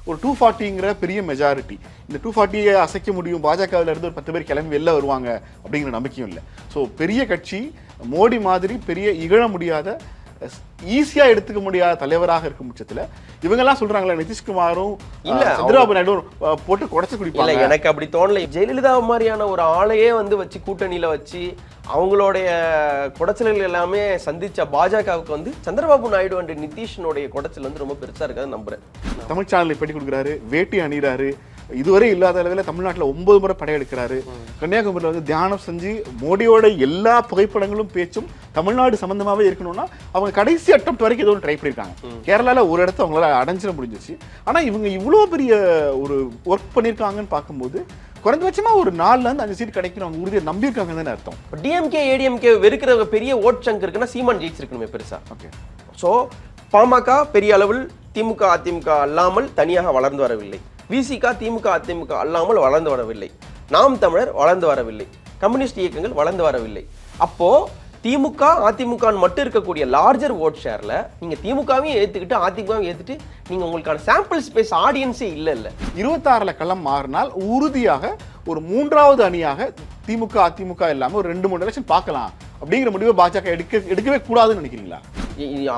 ஒரு 240ங்கிற பெரிய மெஜாரிட்டி. இந்த 240 அசைக்க முடியும், பாஜகவில் இருந்து ஒரு 10 பேர் கிளம்பி வெளில வருவாங்க அப்படிங்கிற நம்பிக்கையும் இல்லை. ஸோ பெரிய கட்சி, மோடி மாதிரி பெரிய இகழ முடியாத, ஈஸியா எடுத்துக்க முடியாத தலைவராக இருக்கும் பட்சத்துல இவங்கெல்லாம் சொல்றாங்களா நிதிஷ்குமாரும் இல்ல சந்திரபாபு நாயுடு போட்டு குடைச்சு குடிப்பாங்க. இல்ல, எனக்கு அப்படி தோணல. ஜெயலலிதா மாதிரியான ஒரு ஆளையே வந்து வச்சு கூட்டணியில வச்சு அவங்களுடைய குடைச்சல்கள் எல்லாமே சந்திச்ச பாஜகவுக்கு வந்து சந்திரபாபு நாயுடு அண்ட் நிதிஷனுடைய குடைச்சல் வந்து ரொம்ப பெருசா இருக்காது நம்புறேன். தமிழ் சேனலை பேட்டி கொடுக்குறாரு, வேட்டி அணிறாரு, இதுவரை இல்லாத அளவில் தமிழ்நாட்டில் 9 முறை படையெடுக்கிறாரு. கன்னியாகுமரியில் வந்து தியானம் செஞ்சு மோடியோட எல்லா புகைப்படங்களும் பேச்சும் தமிழ்நாடு சம்பந்தமாகவே இருக்கணும்னா அவங்க கடைசி அட்டம் வரைக்கும் ஏதோ ட்ரை பண்ணியிருக்காங்க. கேரளாவில் ஒரு இடத்த அவங்களால அடைஞ்சிட முடிஞ்சிச்சு. ஆனால் இவங்க இவ்வளோ பெரிய ஒரு ஒர்க் பண்ணியிருக்காங்கன்னு பார்க்கும்போது குறைந்தபட்சமா ஒரு 4-5 சீட் கிடைக்கணும் அவங்க உறுதியை நம்பியிருக்காங்கன்னு தானே அர்த்தம். டிஎம்கே ஏடிஎம்கே வெறுக்கிற பெரிய ஓட் சங்க் இருக்குன்னா சீமான் ஜெயிச்சிருக்கணுமே பெருசா. ஓகே, ஸோ பாமக பெரிய அளவில் திமுக அதிமுக அல்லாமல் தனியாக வளர்ந்து வரவில்லை. விசிக திமுக அதிமுக அல்லாமல் வளர்ந்து வரவில்லை. நாம் தமிழர் வளர்ந்து வரவில்லை. கம்யூனிஸ்ட் இயக்கங்கள் வளர்ந்து வரவில்லை. அப்போ திமுக அதிமுக மட்டும் இருக்கக்கூடிய லார்ஜர் ஓட் ஷேர்ல நீங்க திமுகவையும் ஏத்துக்கிட்டு அதிமுகவும் ஏத்துட்டு நீங்க உங்களுக்கான சாம்பிள் ஸ்பேஸ் ஆடியன்ஸே இல்ல 26ல களம் மாறினால் உறுதியாக ஒரு 3வது அணியாக திமுக அதிமுக இல்லாம ஒரு 2-3 எலெக்ஷன் பார்க்கலாம் அப்படிங்கிற முடிவை பாஜக எடுக்கவே கூடாதுன்னு நினைக்கிறீங்களா?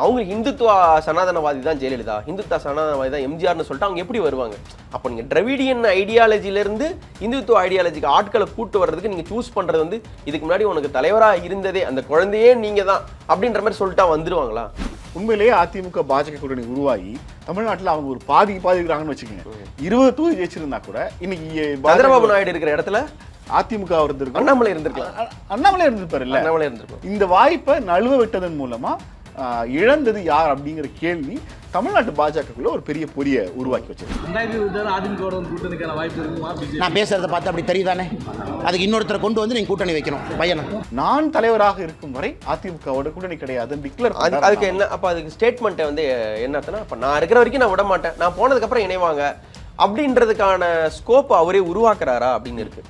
அவங்க இந்துத்துவ சனாதனவாதி தான் ஜெயலலிதா, இந்துத்துவ சனாதனவாதி தான் எம்ஜிஆர்னு சொல்லிட்டு அவங்க எப்படி வருவாங்க? அப்போ நீங்க திராவிடியன் ஐடியாலஜிலிருந்து இந்துத்துவ ஐடியாலஜிக்கு ஆட்களை கூட்டு வர்றதுக்கு நீங்க சூஸ் பண்றது வந்து இதுக்கு முன்னாடி உனக்கு தலைவராக இருந்ததே அந்த குழந்தையே நீங்க தான் அப்படின்ற மாதிரி சொல்லிட்டா வந்துருவாங்களா? உண்மையிலேயே அதிமுக பாஜக கூட்டணி உருவாகி தமிழ்நாட்டில் அவங்க ஒரு பாதி இருக்கிறாங்கன்னு வச்சுக்கோங்க. 20 தொகுதி ஜெயிச்சிருந்தா கூட இன்னைக்கு சந்திரபாபு நாயுடு இருக்கிற இடத்துல அதிமுக இருந்திருக்கும், அண்ணாமலை இருந்திருக்கலாம், அண்ணாமலை இருந்திருப்பாரு இல்ல, அண்ணாமலை இருந்திருக்கும். இந்த வாய்ப்பை நழுவ விட்டதன் மூலமா இழந்தது யார் அப்படிங்கிற கேள்வி தமிழ்நாட்டு பாஜகக்குள்ள ஒரு பெரிய பொரிய உருவாக்கி வச்சிருக்கு. நான் பேசுறத பார்த்து அப்படி தெரியுதானே? அதுக்கு இன்னொருத்தரை கொண்டு வந்து நீங்க கூட்டணி வைக்கணும் பையனை. நான் தலைவராக இருக்கும் வரை அதிமுகவோட கூட்டணி கிடையாது டிக்ளேர். அதுக்கு என்ன அப்ப அதுக்கு ஸ்டேட்மெண்ட் வந்து என்னன்னா, அப்ப நான் இருக்கிற வரைக்கும் நான் விட மாட்டேன், நான் போனதுக்கு அப்புறம் இணைவாங்க அப்படின்றதுக்கான ஸ்கோப் அவரே உருவாக்குறாரா அப்படின்னு இருக்கு.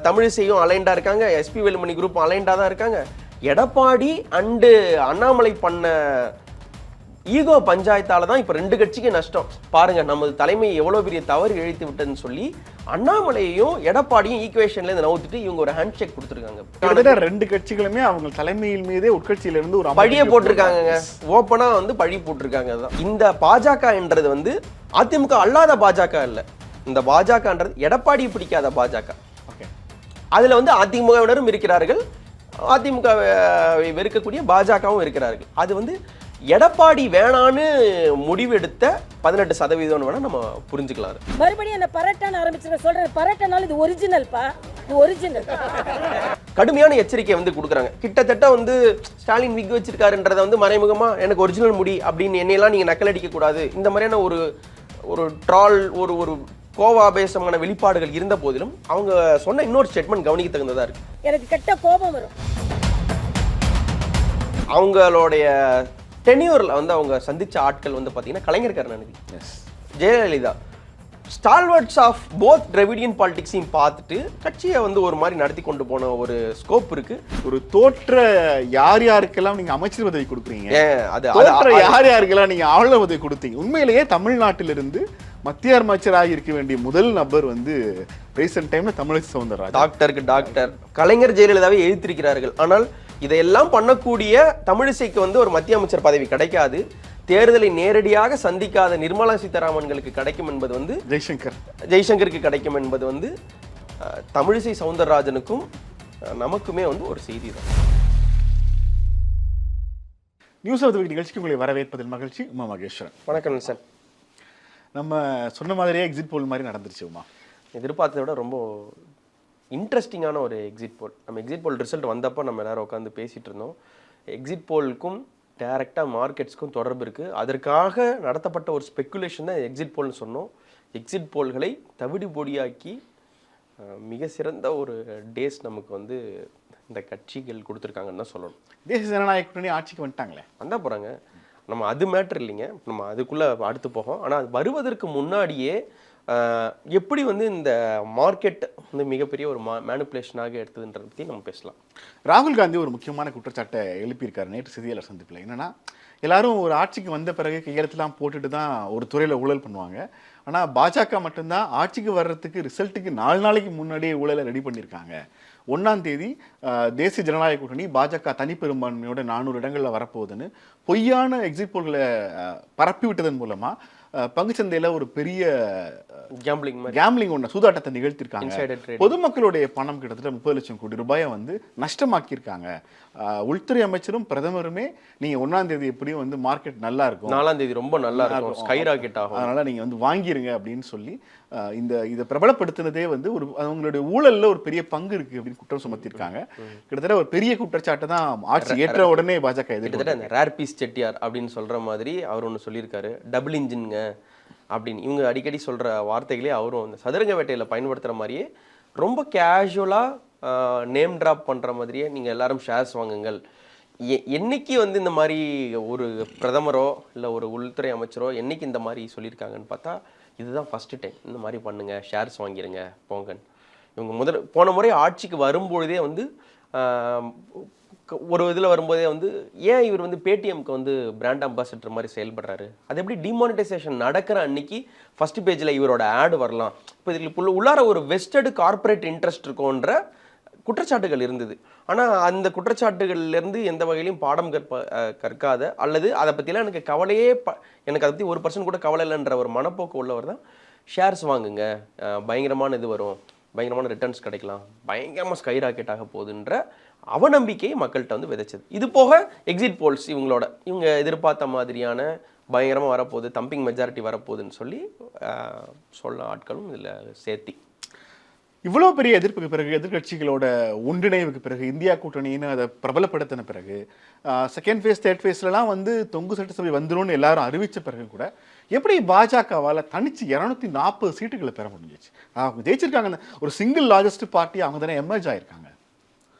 தமிழிசையும் அலைண்டா இருக்காங்க, எஸ்பி வேலுமணி குரூப் அலைண்டா தான் இருக்காங்க. எடப்பாடி அண்டு அண்ணாமலை பண்ண ஈகோ பஞ்சாயத்தால தான் இப்ப 2 கட்சிக்கு நஷ்டம். பாருங்க நமது தலைமை எவ்வளவு பெரிய தவறு இழைத்து விட்டதுன்னு சொல்லி அண்ணாமலையும் எடப்பாடியும் ஈக்குவேஷன்ல இருந்து நவுத்துட்டு இவங்க ஒரு ஹேண்ட் ஷேக் கொடுத்துருக்காங்க. 2 கட்சிகளுமே அவங்க தலைமையில் மீதே உட்கட்சியில இருந்து ஒரு பழிய போட்டிருக்காங்க, ஓப்பனா வந்து பழி போட்டிருக்காங்க. இந்த பாஜக என்றது வந்து அதிமுக அல்லாத பாஜக இல்ல, இந்த பாஜகன்றது எடப்பாடி பிடிக்காத பாஜக. அதுல வந்து அதிமுகவினரும் இருக்கிறார்கள், அதிமுக வெறுக்கக்கூடிய பாஜகவும் இருக்கிறார்கள். அது வந்து எடப்பாடி வேணான்னு முடிவெடுத்த 18% வேணா நம்ம புரிஞ்சுக்கலாம். மறுபடியும் அந்த பரட்டான ஆரம்பிச்சு சொல்றேன், பரட்டனால இது ஒரிஜினல்ப்பா, இது ஒரிஜினல். கடுமையான எச்சரிக்கை வந்து கொடுக்குறாங்க. கிட்டத்தட்ட வந்து ஸ்டாலின் விக் வச்சிருக்காருன்றதை வந்து மறைமுகமா எனக்கு ஒரிஜினல் முடி அப்படின்னு என்னையெல்லாம் நீங்க நக்கல் அடிக்க கூடாது, இந்த மாதிரியான ஒரு ட்ரால் ஒரு கோவாபேசமான வெளிப்பாடுகள் இருந்த போதிலும் அவங்க சொன்ன இன்னொரு ஸ்டேட்மெண்ட் கவனிக்க தகுந்ததா இருக்கு. எனக்கு கெட்ட கோபம் வரும். அவங்களுடைய டென்யூர்ல வந்து அவங்க சந்திச்ச ஆட்கள் வந்து பாத்தீங்கன்னா Kalaignar Karunanidhi, Jayalalithaa, stalwarts of both Dravidian பாலிடிக்ஸையும் பார்த்துட்டு கட்சியை வந்து ஒரு மாதிரி நடத்தி கொண்டு போன ஒரு ஸ்கோப் இருக்கு. ஒரு தோற்ற யாருக்கெல்லாம் நீங்க அமைச்சர் பதவி கொடுக்குறீங்க, யாருக்கெல்லாம் நீங்க ஆளுநர் பதவி கொடுத்தீங்க. உண்மையிலேயே தமிழ்நாட்டிலிருந்து மத்திய அமைச்சராக இருக்க வேண்டிய முதல் நபர் வந்து ரீசன்ட் டைம்ல தமிழிசை சவுந்தரராஜன். டாக்டருக்கு டாக்டர் கலைஞர் ஜெயலலிதாவை எதிர்த்திருக்கிறார்கள். ஆனால் இதையெல்லாம் பண்ணக்கூடிய தமிழிசைக்கு வந்து ஒரு மத்திய அமைச்சர் பதவி கிடைக்காது. தேர்தலை நேரடியாக சந்திக்காத நிர்மலா சீதாராமன்களுக்கு கிடைக்கும் என்பது வந்து ஜெய்சங்கருக்கு கிடைக்கும் என்பது வந்து தமிழிசை சவுந்தரராஜனுக்கும் நமக்குமே வந்து ஒரு செய்தி தான். நியூஸ் ஆஃப் தி வீக் நிகழ்ச்சிக்கு உங்களை வரவேற்பதில் மகிழ்ச்சி. உமா மகேஸ்வரன். வணக்கம் சார். நம்ம சொன்ன மாதிரியே எக்ஸிட் போல் மாதிரி நடந்துருச்சு உமா. எதிர்பார்த்ததை விட ரொம்ப இன்ட்ரெஸ்டிங்கான ஒரு எக்ஸிட் போல். நம்ம எக்ஸிட் போல் ரிசல்ட் வந்தப்போ நம்ம எல்லாரும் உட்காந்து பேசிகிட்டு இருந்தோம். எக்ஸிட் போலுக்கும் டைரெக்டாக மார்க்கெட்ஸ்க்கும் தொடர்பு இருக்குது. அதற்காக நடத்தப்பட்ட ஒரு ஸ்பெக்குலேஷன் தான் எக்ஸிட் போல்னு சொன்னோம். எக்ஸிட் போல்களை தவிடு பொடியாக்கி மிக சிறந்த ஒரு டேஸ் நமக்கு வந்து இந்த கட்சிகள் கொடுத்துருக்காங்கன்னு தான் சொல்லணும். தேசிய ஜனநாயக கூட்டணி ஆட்சிக்கு வந்துட்டாங்களே, வந்தால் போகிறாங்க. நம்ம அது மேட்ரு இல்லைங்க, நம்ம அதுக்குள்ளே அடுத்து போகும். ஆனால் அது வருவதற்கு முன்னாடியே எப்படி வந்து இந்த மார்க்கெட் வந்து மிகப்பெரிய ஒரு மேனிப்புலேஷனாக எடுத்ததுன்றதை பற்றி நம்ம பேசலாம். ராகுல் காந்தி ஒரு முக்கியமான குற்றச்சாட்டை எழுப்பியிருக்காரு நேற்று செய்தியாளர் சந்திப்பில். என்னன்னா, எல்லாரும் ஒரு ஆட்சிக்கு வந்த பிறகு கையெழுத்துலாம் போட்டுட்டு தான் ஒரு துறையில் ஊழல் பண்ணுவாங்க. ஆனால் பாஜக மட்டும்தான் ஆட்சிக்கு வர்றதுக்கு ரிசல்ட்டுக்கு 4 நாளைக்கு முன்னாடியே ஊழலை ரெடி பண்ணியிருக்காங்க. 1ஆம் தேதி தேசிய ஜனநாயக கூட்டணி பாஜக தனிப்பெரும்பான்மையோட 400 இடங்களில் வரப்போகுதுன்னு பொய்யான எக்ஸிட் போல்களை பரப்பி விட்டதன் மூலமாக பங்குச்சந்தையில் ஒரு பெரிய கேம்பிளிங் ஒன்று சூதாட்டத்தை நிகழ்த்திருக்காங்க. பொதுமக்களுடைய பணம் கிட்டத்தட்ட 30 லட்சம் கோடி ரூபாயை வந்து நஷ்டமாக்கியிருக்காங்க. உள்துறை அமைச்சரும் பிரதமருமே நீங்க 1ஆம் தேதி எப்படியும் வந்து மார்க்கெட் நல்லா இருக்கும், 4ஆம் தேதி ரொம்ப நல்லா இருக்கும், ஸ்கை ராக்கெட் ஆகும், அதனால நீங்க வந்து வாங்கிருங்க அப்படின்னு சொல்லி இதை பிரபலப்படுத்தினதே வந்து ஒரு அவங்களுடைய ஊழல்ல ஒரு பெரிய பங்கு இருக்கு அப்படின்னு குற்றம் சுமத்திருக்காங்க. கிட்டத்தட்ட ஒரு பெரிய குற்றச்சாட்டை தான் ஆட்சி ஏற்ற உடனே பாஜக கிட்டத்தட்ட ரேர் பீஸ் செட்டியார் அப்படின்னு சொல்ற மாதிரி அவர் ஒன்று சொல்லியிருக்காரு, டபுள் இன்ஜின்ங்க அப்படின்னு. இவங்க அடிக்கடி சொல்ற வார்த்தைகளே அவரும் அந்த சதுரங்க வேட்டையில பயன்படுத்துற மாதிரியே ரொம்ப கேஷுவலா நேம் டிராப் பண்ற மாதிரியே நீங்க எல்லாரும் ஷேர்ஸ் வாங்குங்கள். என்னைக்கு வந்து இந்த மாதிரி ஒரு பிரதமரோ இல்லை ஒரு உள்துறை அமைச்சரோ என்னைக்கு இந்த மாதிரி சொல்லியிருக்காங்கன்னு பார்த்தா இதுதான் ஃபர்ஸ்ட் டைம். இந்த மாதிரி பண்ணுங்க, ஷேர்ஸ் வாங்கிடுங்க போங்கன்னு. இவங்க போன முறை ஆட்சிக்கு வரும்பொழுதே வந்து ஒரு இதில் வரும்போதே வந்து ஏன் இவர் வந்து பேடிஎம்க்கு வந்து பிராண்ட் அம்பாசிடர் மாதிரி செயல்படுறாரு, அது எப்படி டிமானிட்டைசேஷன் நடக்கிற அன்னைக்கு ஃபர்ஸ்ட் பேஜில் இவரோட ஆடு வரலாம், இப்போ இதில் உள்ளார ஒரு வெஸ்டர்டு கார்பரேட் இன்ட்ரெஸ்ட் இருக்கும்ன்ற குற்றச்சாட்டுகள் இருந்தது. ஆனால் அந்த குற்றச்சாட்டுகள்லேருந்து எந்த வகையிலையும் பாடம் கற்காத அல்லது அதை பற்றிலாம் எனக்கு கவலையே எனக்கு அதை பற்றி 1% கூட கவலை இல்லைன்ற ஒரு மனப்போக்கு உள்ளவர் தான் ஷேர்ஸ் வாங்குங்க, பயங்கரமான இது வரும், பயங்கரமான ரிட்டர்ன்ஸ் கிடைக்கலாம், பயங்கரமாக ஸ்கை ராக்கெட் ஆக போகுதுன்ற அவநம்பிக்கையை மக்கள்கிட்ட வந்து விதைச்சது. இது போக எக்ஸிட் போல்ஸ் இவங்க எதிர்பார்த்த மாதிரியான பயங்கரமாக வரப்போகுது, தம்பிங் மெஜாரிட்டி வரப்போகுதுன்னு சொல்லி சொல்ல ஆட்களும் இதில் சேர்த்தி. இவ்வளோ பெரிய எதிர்ப்புக்கு பிறகு, எதிர்கட்சிகளோட ஒன்றிணைவுக்கு பிறகு, இந்தியா கூட்டணின்னு அதை பிரபலப்படுத்தின பிறகு, செகண்ட் ஃபேஸ் தேர்ட் ஃபேஸ்லாம் வந்து தொங்கு சட்டசபை வந்துடும் எல்லாரும் அறிவித்த பிறகு கூட எப்படி பாஜகவால் தனிச்சு 240 சீட்டுகளை பெற முடிஞ்சிச்சு? அவங்க ஜெயிச்சிருக்காங்க. ஒரு சிங்கிள் லார்ஜஸ்ட் பார்ட்டி அவங்க தானே எமர்ஜ் ஆயிருக்காங்க.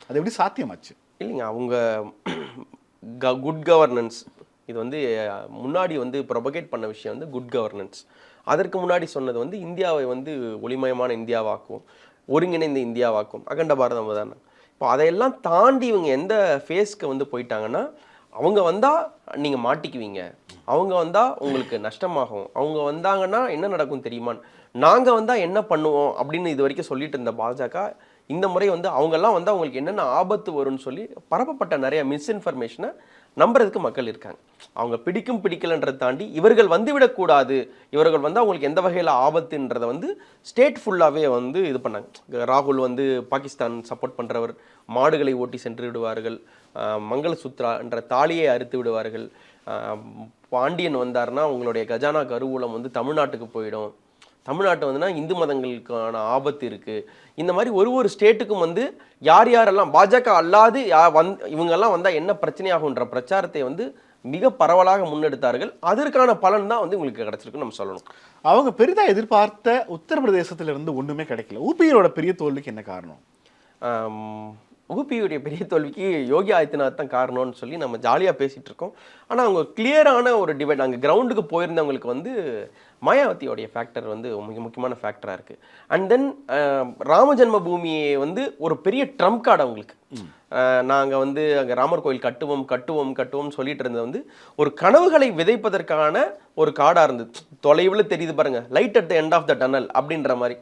அது எப்படி சாத்தியமாச்சு? இல்லைங்க, அவங்க குட் கவர்னன்ஸ் இது வந்து முன்னாடி வந்து ப்ரொபகேட் பண்ண விஷயம் வந்து குட் கவர்னன்ஸ். அதற்கு முன்னாடி சொன்னது வந்து இந்தியாவை வந்து ஒளிமயமான இந்தியாவாக்கும், ஒருங்கிணைந்த இந்தியாவாக்கும், அகண்ட பாரதம் தானே. இப்போ அதையெல்லாம் தாண்டி இவங்க எந்த ஃபேஸ்க்கு வந்து போயிட்டாங்கன்னா, அவங்க வந்தால் நீங்கள் மாட்டிக்குவீங்க, அவங்க வந்தால் உங்களுக்கு நஷ்டமாகும், அவங்க வந்தாங்கன்னா என்ன நடக்கும் தெரியுமான்னு, நாங்கள் வந்தால் என்ன பண்ணுவோம் அப்படின்னு இது வரைக்கும் சொல்லிட்டு இருந்த பாஜக இந்த முறை வந்து அவங்கெல்லாம் வந்து அவங்களுக்கு என்னென்ன ஆபத்து வரும்னு சொல்லி பரப்பப்பட்ட நிறைய மிஸ்இன்ஃபர்மேஷனை நம்புறதுக்கு மக்கள் இருக்காங்க. அவங்க பிடிக்கும் பிடிக்கலன்றதை தாண்டி இவர்கள் வந்துவிடக்கூடாது, இவர்கள் வந்து அவங்களுக்கு எந்த வகையில் ஆபத்துன்றதை வந்து ஸ்டேட் ஃபுல்லாகவே வந்து இது பண்ணாங்க. ராகுல் வந்து பாகிஸ்தான் சப்போர்ட் பண்ணுறவர், மாடுகளை ஓட்டி சென்று விடுவார்கள், மங்களசூத்ரா என்ற தாலியை அறுத்து விடுவார்கள், பாண்டியன் வந்தார்னா உங்களுடைய கஜானா கருவூலம் வந்து தமிழ்நாட்டுக்கு போயிடும், தமிழ்நாட்டு வந்துன்னா இந்து மதங்களுக்கான ஆபத்து இருக்குது. இந்த மாதிரி ஒரு ஸ்டேட்டுக்கும் வந்து யாரெல்லாம் பாஜக அல்லாது இவங்கெல்லாம் வந்தால் என்ன பிரச்சனையாகுன்ற பிரச்சாரத்தை வந்து மிக பரவலாக முன்னெடுத்தார்கள். அதற்கான பலன் தான் வந்து உங்களுக்கு கிடைச்சிருக்குன்னு நம்ம சொல்லணும். அவங்க பெரிதாக எதிர்பார்த்த உத்தரப்பிரதேசத்திலிருந்து ஒன்றுமே கிடைக்கல. ஊபியோட பெரிய தோல்விக்கு என்ன காரணம்? ஊபியுடைய பெரிய தோல்விக்கு யோகி ஆதித்யநாத் தான் காரணம்னு சொல்லி நம்ம ஜாலியாக பேசிகிட்டு இருக்கோம். ஆனால் அவங்க கிளியரான ஒரு டிபேட், அங்கே கிரவுண்டுக்கு போயிருந்தவங்களுக்கு வந்து மாயாவதியோடைய ஃபேக்டர் வந்து மிக முக்கியமான ஃபேக்டராக இருக்குது. அண்ட் தென் ராம ஜென்ம பூமியை வந்து ஒரு பெரிய ட்ரம்ப் கார்டு அவங்களுக்கு. நாங்கள் வந்து அங்கே ராமர் கோயில் கட்டுவோம் சொல்லிட்டு இருந்தது வந்து ஒரு கனவுகளை விதைப்பதற்கான ஒரு கார்டாக இருந்தது. தொலைவில் தெரியுது பாருங்க, light at the end of the tunnel அப்படின்ற மாதிரி.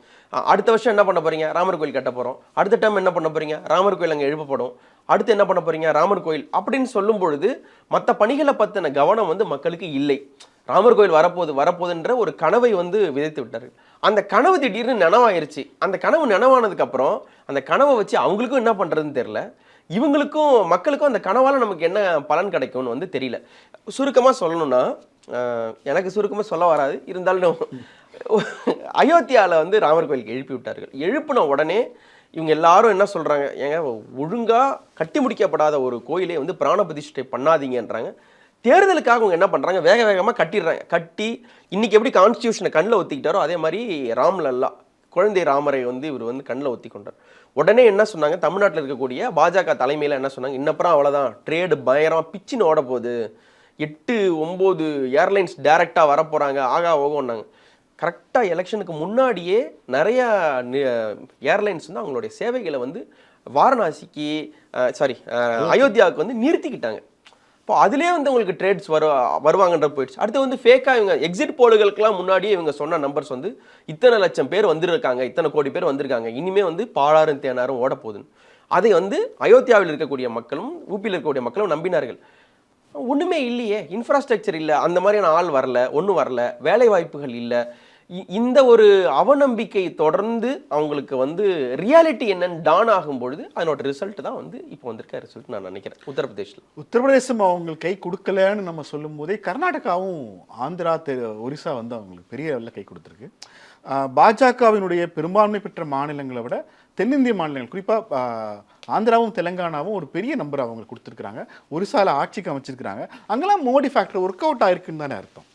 அடுத்த வருஷம் என்ன பண்ண போறீங்க? ராமர் கோயில் கட்ட போகிறோம். அடுத்த டைம் என்ன பண்ண போறீங்க? ராமர் கோயில் அங்கே எழுப்பப்படும். அடுத்து என்ன பண்ண போறீங்க? ராமர் கோயில் அப்படின்னு சொல்லும் பொழுது மற்ற பணிகளை பற்றின கவனம் வந்து மக்களுக்கு இல்லை. ராமர் கோயில் வரப்போகுதுன்ற ஒரு கனவை வந்து விதைத்து விட்டார்கள். அந்த கனவு திடீர்னு நனவாயிருச்சு. அந்த கனவு நனவானதுக்கு அப்புறம் அந்த கனவை வச்சு அவங்களுக்கும் என்ன பண்றதுன்னு தெரியல, இவங்களுக்கும் மக்களுக்கும் அந்த கனவால நமக்கு என்ன பலன் கிடைக்கும்னு வந்து தெரியல. சுருக்கமாக சொல்லணும்னா, எனக்கு சுருக்கமாக சொல்ல வராது, இருந்தாலும் அயோத்தியாவில் வந்து ராமர் கோயிலுக்கு எழுப்பி விட்டார்கள். எழுப்பின உடனே இவங்க எல்லாரும் என்ன சொல்றாங்க, ஏங்க ஒழுங்கா கட்டி முடிக்கப்படாத ஒரு கோயிலை வந்து பிராண பிரதிஷ்டை பண்ணாதீங்கன்றாங்க. தேர்தலுக்காக அவங்க என்ன பண்ணுறாங்க, வேகமாக கட்டிடுறாங்க. கட்டி இன்னைக்கு எப்படி கான்ஸ்டியூஷனை கண்ணில் ஒத்திக்கிட்டாரோ அதே மாதிரி ராம்லல்லா குழந்தை ராமரை வந்து இவர் வந்து கண்ணில் ஒத்தி கொண்டார். உடனே என்ன சொன்னாங்க, தமிழ்நாட்டில் இருக்கக்கூடிய பாஜக தலைமையில் என்ன சொன்னாங்க, இன்னப்புறம் அவ்வளோதான், ட்ரேடு பயங்கரமாக பிச்சுன்னு ஓட போகுது, 8-9 ஏர்லைன்ஸ் டைரெக்டாக வரப்போகிறாங்க, ஆகா ஓகோன்னாங்க. கரெக்டாக எலெக்ஷனுக்கு முன்னாடியே நிறைய ஏர்லைன்ஸ் வந்து அவங்களுடைய சேவைகளை வந்து வாரணாசிக்கு அயோத்தியாவுக்கு வந்து நிறுத்திக்கிட்டாங்க. இப்போ அதுலேயே வந்து உங்களுக்கு ட்ரேட்ஸ் வருவாங்கன்ற போயிடுச்சு. அடுத்து வந்து ஃபேக்காக இவங்க எக்ஸிட் போலுகளுக்கெல்லாம் முன்னாடியே இவங்க சொன்ன நம்பர்ஸ் வந்து இத்தனை லட்சம் பேர் வந்துருக்காங்க, இத்தனை கோடி பேர் வந்திருக்காங்க, இனிமே வந்து பாலாறும் தேனாரும் ஓட போகுதுன்னு. அதை வந்து அயோத்தியாவில் இருக்கக்கூடிய மக்களும் ஊபியில் இருக்கக்கூடிய மக்களும் நம்பினார்கள். ஒன்றுமே இல்லையே, இன்ஃப்ராஸ்ட்ரக்சர் இல்லை, அந்த மாதிரியான ஆள் வரல, ஒன்றும் வரல, வேலை வாய்ப்புகள் இல்லை. இந்த ஒரு அவநம்பிக்கை தொடர்ந்து அவங்களுக்கு வந்து ரியாலிட்டி என்னன்னு டான் ஆகும் பொழுது அதனோட ரிசல்ட் தான் வந்து இப்போ வந்திருக்க ரிசல்ட் நான் நினைக்கிறேன். உத்தரப்பிரதேசம் அவங்களுக்கு கை கொடுக்கலன்னு நம்ம சொல்லும் போதே கர்நாடகாவும் ஆந்திரா ஒரிசா வந்து அவங்களுக்கு பெரிய அளவில் கை கொடுத்துருக்கு. பாஜகவினுடைய பெரும்பான்மை பெற்ற மாநிலங்களை விட தென்னிந்திய மாநிலங்கள் குறிப்பாக ஆந்திராவும் தெலுங்கானாவும் ஒரு பெரிய நம்பர் அவங்க கொடுத்துருக்குறாங்க. ஒரிசால ஆட்சிக்கு அமைச்சிருக்கிறாங்க. அங்கெல்லாம் மோடி ஃபேக்டர் ஒர்க் அவுட் ஆயிருக்குன்னு தானே அர்த்தம்.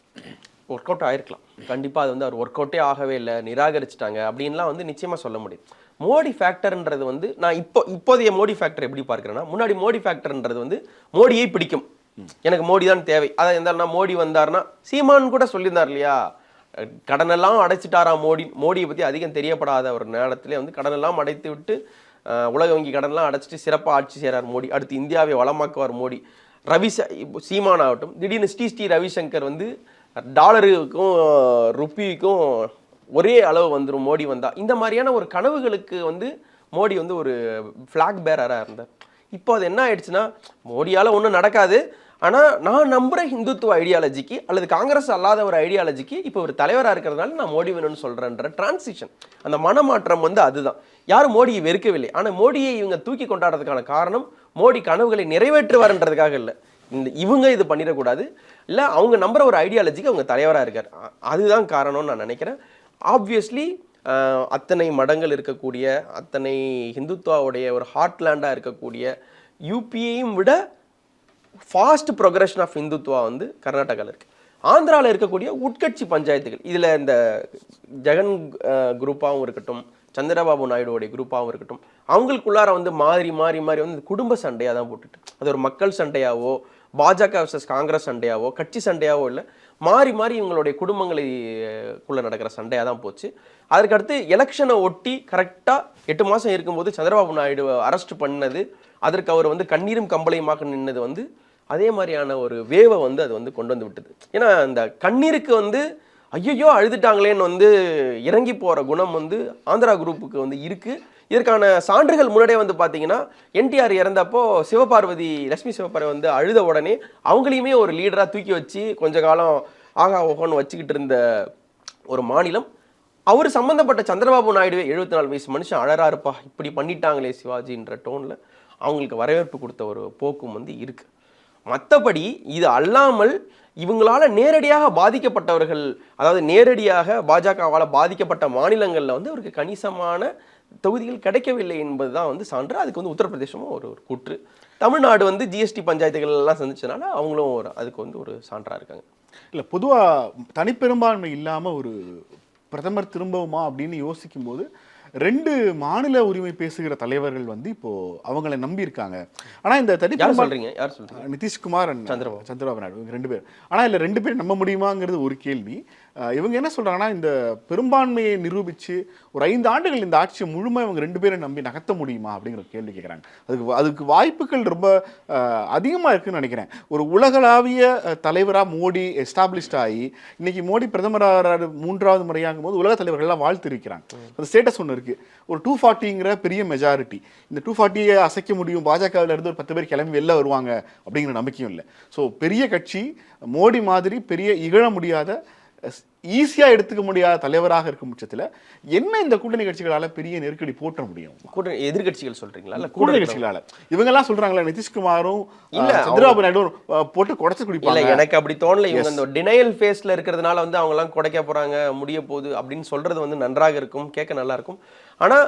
ஒர்க் அவுட் ஆயிருக்கலாம் கண்டிப்பாக. அது வந்து அவர் ஒர்க் அவுட்டே ஆகவே இல்லை, நிராகரிச்சிட்டாங்க அப்படின்லாம் வந்து நிச்சயமாக சொல்ல முடியும். மோடி ஃபேக்டர்ன்றது வந்து நான் இப்போதைய மோடி ஃபேக்டர் எப்படி பார்க்குறேன்னா, முன்னாடி மோடி ஃபேக்டர்ன்றது வந்து மோடியை பிடிக்கும், எனக்கு மோடி தான் தேவை. அதான் இருந்தாருன்னா மோடி வந்தார்னா சீமான் கூட சொல்லியிருந்தார் இல்லையா, கடனெல்லாம் அடைச்சிட்டாரா மோடியை பற்றி அதிகம் தெரியப்படாத ஒரு நேரத்திலே வந்து கடனெல்லாம் அடைத்து விட்டு உலக வங்கி கடனெல்லாம் அடைச்சிட்டு சிறப்பாக ஆட்சி செய்கிறார் மோடி, அடுத்து இந்தியாவை வளமாக்குவார் மோடி. சீமான் ஆகட்டும், திடீர்னு ஸ்ரீ ரவிசங்கர் வந்து டாலருக்கும் ருப்பிக்கும் ஒரே அளவு வந்துடும் மோடி வந்தால். இந்த மாதிரியான ஒரு கனவுகளுக்கு வந்து மோடி வந்து ஒரு ஃப்ளாக் பேரராக இருந்தார். இப்போ அது என்ன ஆயிடுச்சுன்னா, மோடியால் ஒன்றும் நடக்காது, ஆனால் நான் நம்புகிற ஹிந்துத்துவ ஐடியாலஜிக்கு அல்லது காங்கிரஸ் அல்லாத ஒரு ஐடியாலஜிக்கு இப்போ ஒரு தலைவராக இருக்கிறதுனால நான் மோடி வேணும்னு சொல்கிறேன்ற டிரான்சிஷன், அந்த மனமாற்றம் வந்து அதுதான். யாரும் மோடியை வெறுக்கவில்லை, ஆனால் மோடியை இவங்க தூக்கி கொண்டாடுறதுக்கான காரணம் மோடி கனவுகளை நிறைவேற்றுவார்ன்றதுக்காக இல்லை, இவங்க இது பண்ணிடக்கூடாது, இல்லை அவங்க நம்புற ஒரு ஐடியாலஜிக்கு அவங்க தலைவராக இருக்கார், அதுதான் காரணம்னு நான் நினைக்கிறேன். ஆப்வியஸ்லி அத்தனை மடங்கள் இருக்கக்கூடிய, அத்தனை ஹிந்துத்வாவுடைய ஒரு ஹார்ட்லேண்டாக இருக்கக்கூடிய யூபியையும் விட ஃபாஸ்ட் ப்ரொக்ரெஷன் ஆஃப் ஹிந்துத்வா வந்து கர்நாடகாவில் இருக்குது. ஆந்திராவில் இருக்கக்கூடிய உட்கட்சி பஞ்சாயத்துகள், இதில் இந்த ஜெகன் குரூப்பாகவும் இருக்கட்டும், சந்திரபாபு நாயுடுவோடைய குரூப்பாகவும் இருக்கட்டும், அவங்களுக்குள்ளார வந்து மாறி வந்து குடும்ப சண்டையாக தான் போட்டுட்டு, அது ஒரு மக்கள் சண்டையாவோ பாஜக வர்சஸ் காங்கிரஸ் சண்டையாவோ கட்சி சண்டையாவோ இல்லை, மாறி இவங்களுடைய குடும்பங்களுக்குள்ள நடக்கிற சண்டையாக தான் போச்சு. அதற்கடுத்து எலெக்ஷனை ஒட்டி கரெக்டாக 8 மாதம் இருக்கும்போது சந்திரபாபு நாயுடு அரெஸ்ட் பண்ணது, அதற்கு அவர் வந்து கண்ணீரும் கம்பளையுமாக நின்னது வந்து அதே மாதிரியான ஒரு வேவை வந்து அது வந்து கொண்டு வந்து விட்டது. ஏன்னா இந்த கண்ணீருக்கு வந்து ஐயோ அழுதுட்டாங்களேன்னு வந்து இறங்கி போகிற குணம் வந்து ஆந்திரா குரூப்புக்கு வந்து இருக்குது. இதற்கான சான்றுகள் முன்னாடியே வந்து பார்த்தீங்கன்னா, என்டிஆர் இறந்தப்போ லட்சுமி சிவபார்வதி வந்து அழுத உடனே அவங்களையுமே ஒரு லீடராக தூக்கி வச்சு கொஞ்ச காலம் ஆகா ஓஹோன்னு வச்சுக்கிட்டு இருந்த ஒரு மாநிலம். அவர் சம்மந்தப்பட்ட சந்திரபாபு நாயுடுவே 74 வயசு மனுஷன் அழறாருப்பா, இப்படி பண்ணிட்டாங்களே சிவாஜின்ற டோனில் அவங்களுக்கு வரவேற்பு கொடுத்த ஒரு போக்கும் வந்து இருக்குது. மற்றபடி இது அல்லாமல் இவங்களால நேரடியாக பாதிக்கப்பட்டவர்கள், அதாவது நேரடியாக பாஜகவால் பாதிக்கப்பட்ட மாநிலங்களில் வந்து அவருக்கு கணிசமான தொகுதிகள் கிடைக்கவில்லை என்பது தான் வந்து சான்று. அதுக்கு வந்து உத்தரப்பிரதேசமும் ஒரு கூற்று. தமிழ்நாடு வந்து ஜிஎஸ்டி பஞ்சாயத்துகள் எல்லாம் சந்திச்சனால அவங்களும் அதுக்கு வந்து ஒரு சான்றாக இருக்காங்க. இல்லை, பொதுவாக தனிப்பெரும்பான்மை இல்லாமல் ஒரு பிரதமர் திரும்பவுமா அப்படின்னு யோசிக்கும் போது 2 மாநில உரிமை பேசுகிற தலைவர்கள் வந்து இப்போ அவங்களை நம்பி இருக்காங்க. ஆனா இந்த யார் சொல்றீங்க? நிதிஷ்குமார் சந்திரபாபு நாயுடு 2 பேர். ஆனா இல்ல 2 பேர் நம்ப முடியுமாங்கிறது ஒரு கேள்வி. இவங்க என்ன சொல்றாங்கன்னா, இந்த பெரும்பான்மையை நிரூபிச்சு ஒரு 5 ஆண்டுகள் இந்த ஆட்சியை முழுமை இவங்க 2 பேரும் நம்பி நகர்த்த முடியுமா அப்படிங்கிற கேள்வி கேட்குறாங்க. அதுக்கு வாய்ப்புகள் ரொம்ப அதிகமாக இருக்குன்னு நினைக்கிறேன். ஒரு உலகளாவிய தலைவராக மோடி எஸ்டாப்ளிஷ்ட் ஆகி இன்னைக்கு மோடி பிரதமராக 3வது முறையாகும் போது உலக தலைவர்கள்லாம் வாழ்த்து இருக்கிறாங்க. அந்த ஸ்டேட்டஸ் ஒன்று இருக்கு. ஒரு 240ங்கிற பெரிய மெஜாரிட்டி, இந்த 240 அசைக்க முடியும், பாஜகவில் இருந்து ஒரு 10 பேர் கிளம்பி வெளில வருவாங்க அப்படிங்கிற நம்பிக்கையும் இல்லை. ஸோ பெரிய கட்சி, மோடி மாதிரி பெரிய இகழ முடியாத ஈஸியா எடுத்துக்க முடியாத தலைவராக இருக்கும் பட்சத்தில் என்ன இந்த கூட்டணி கட்சிகளால பெரிய நெருக்கடி போட்ட முடியும்? கூட்டணி எதிர்கட்சிகள் சொல்றீங்களா? இல்ல கூட்டணி கட்சிகளால இவங்க எல்லாம் சொல்றாங்களா, நிதிஷ்குமாரும் சந்திரபாபு நாயுடு போட்டு குடைச்சு குடிப்பாங்க. இல்ல, எனக்கு அப்படி தோணல. இவங்க இந்த டினையல் ஃபேஸ்ல இருக்கிறதுனால வந்து அவங்க எல்லாம் குடைக்க போறாங்க, முடிய போகுது அப்படின்னு சொல்றது வந்து நன்றாக இருக்கும், கேட்க நல்லா இருக்கும். ஆனா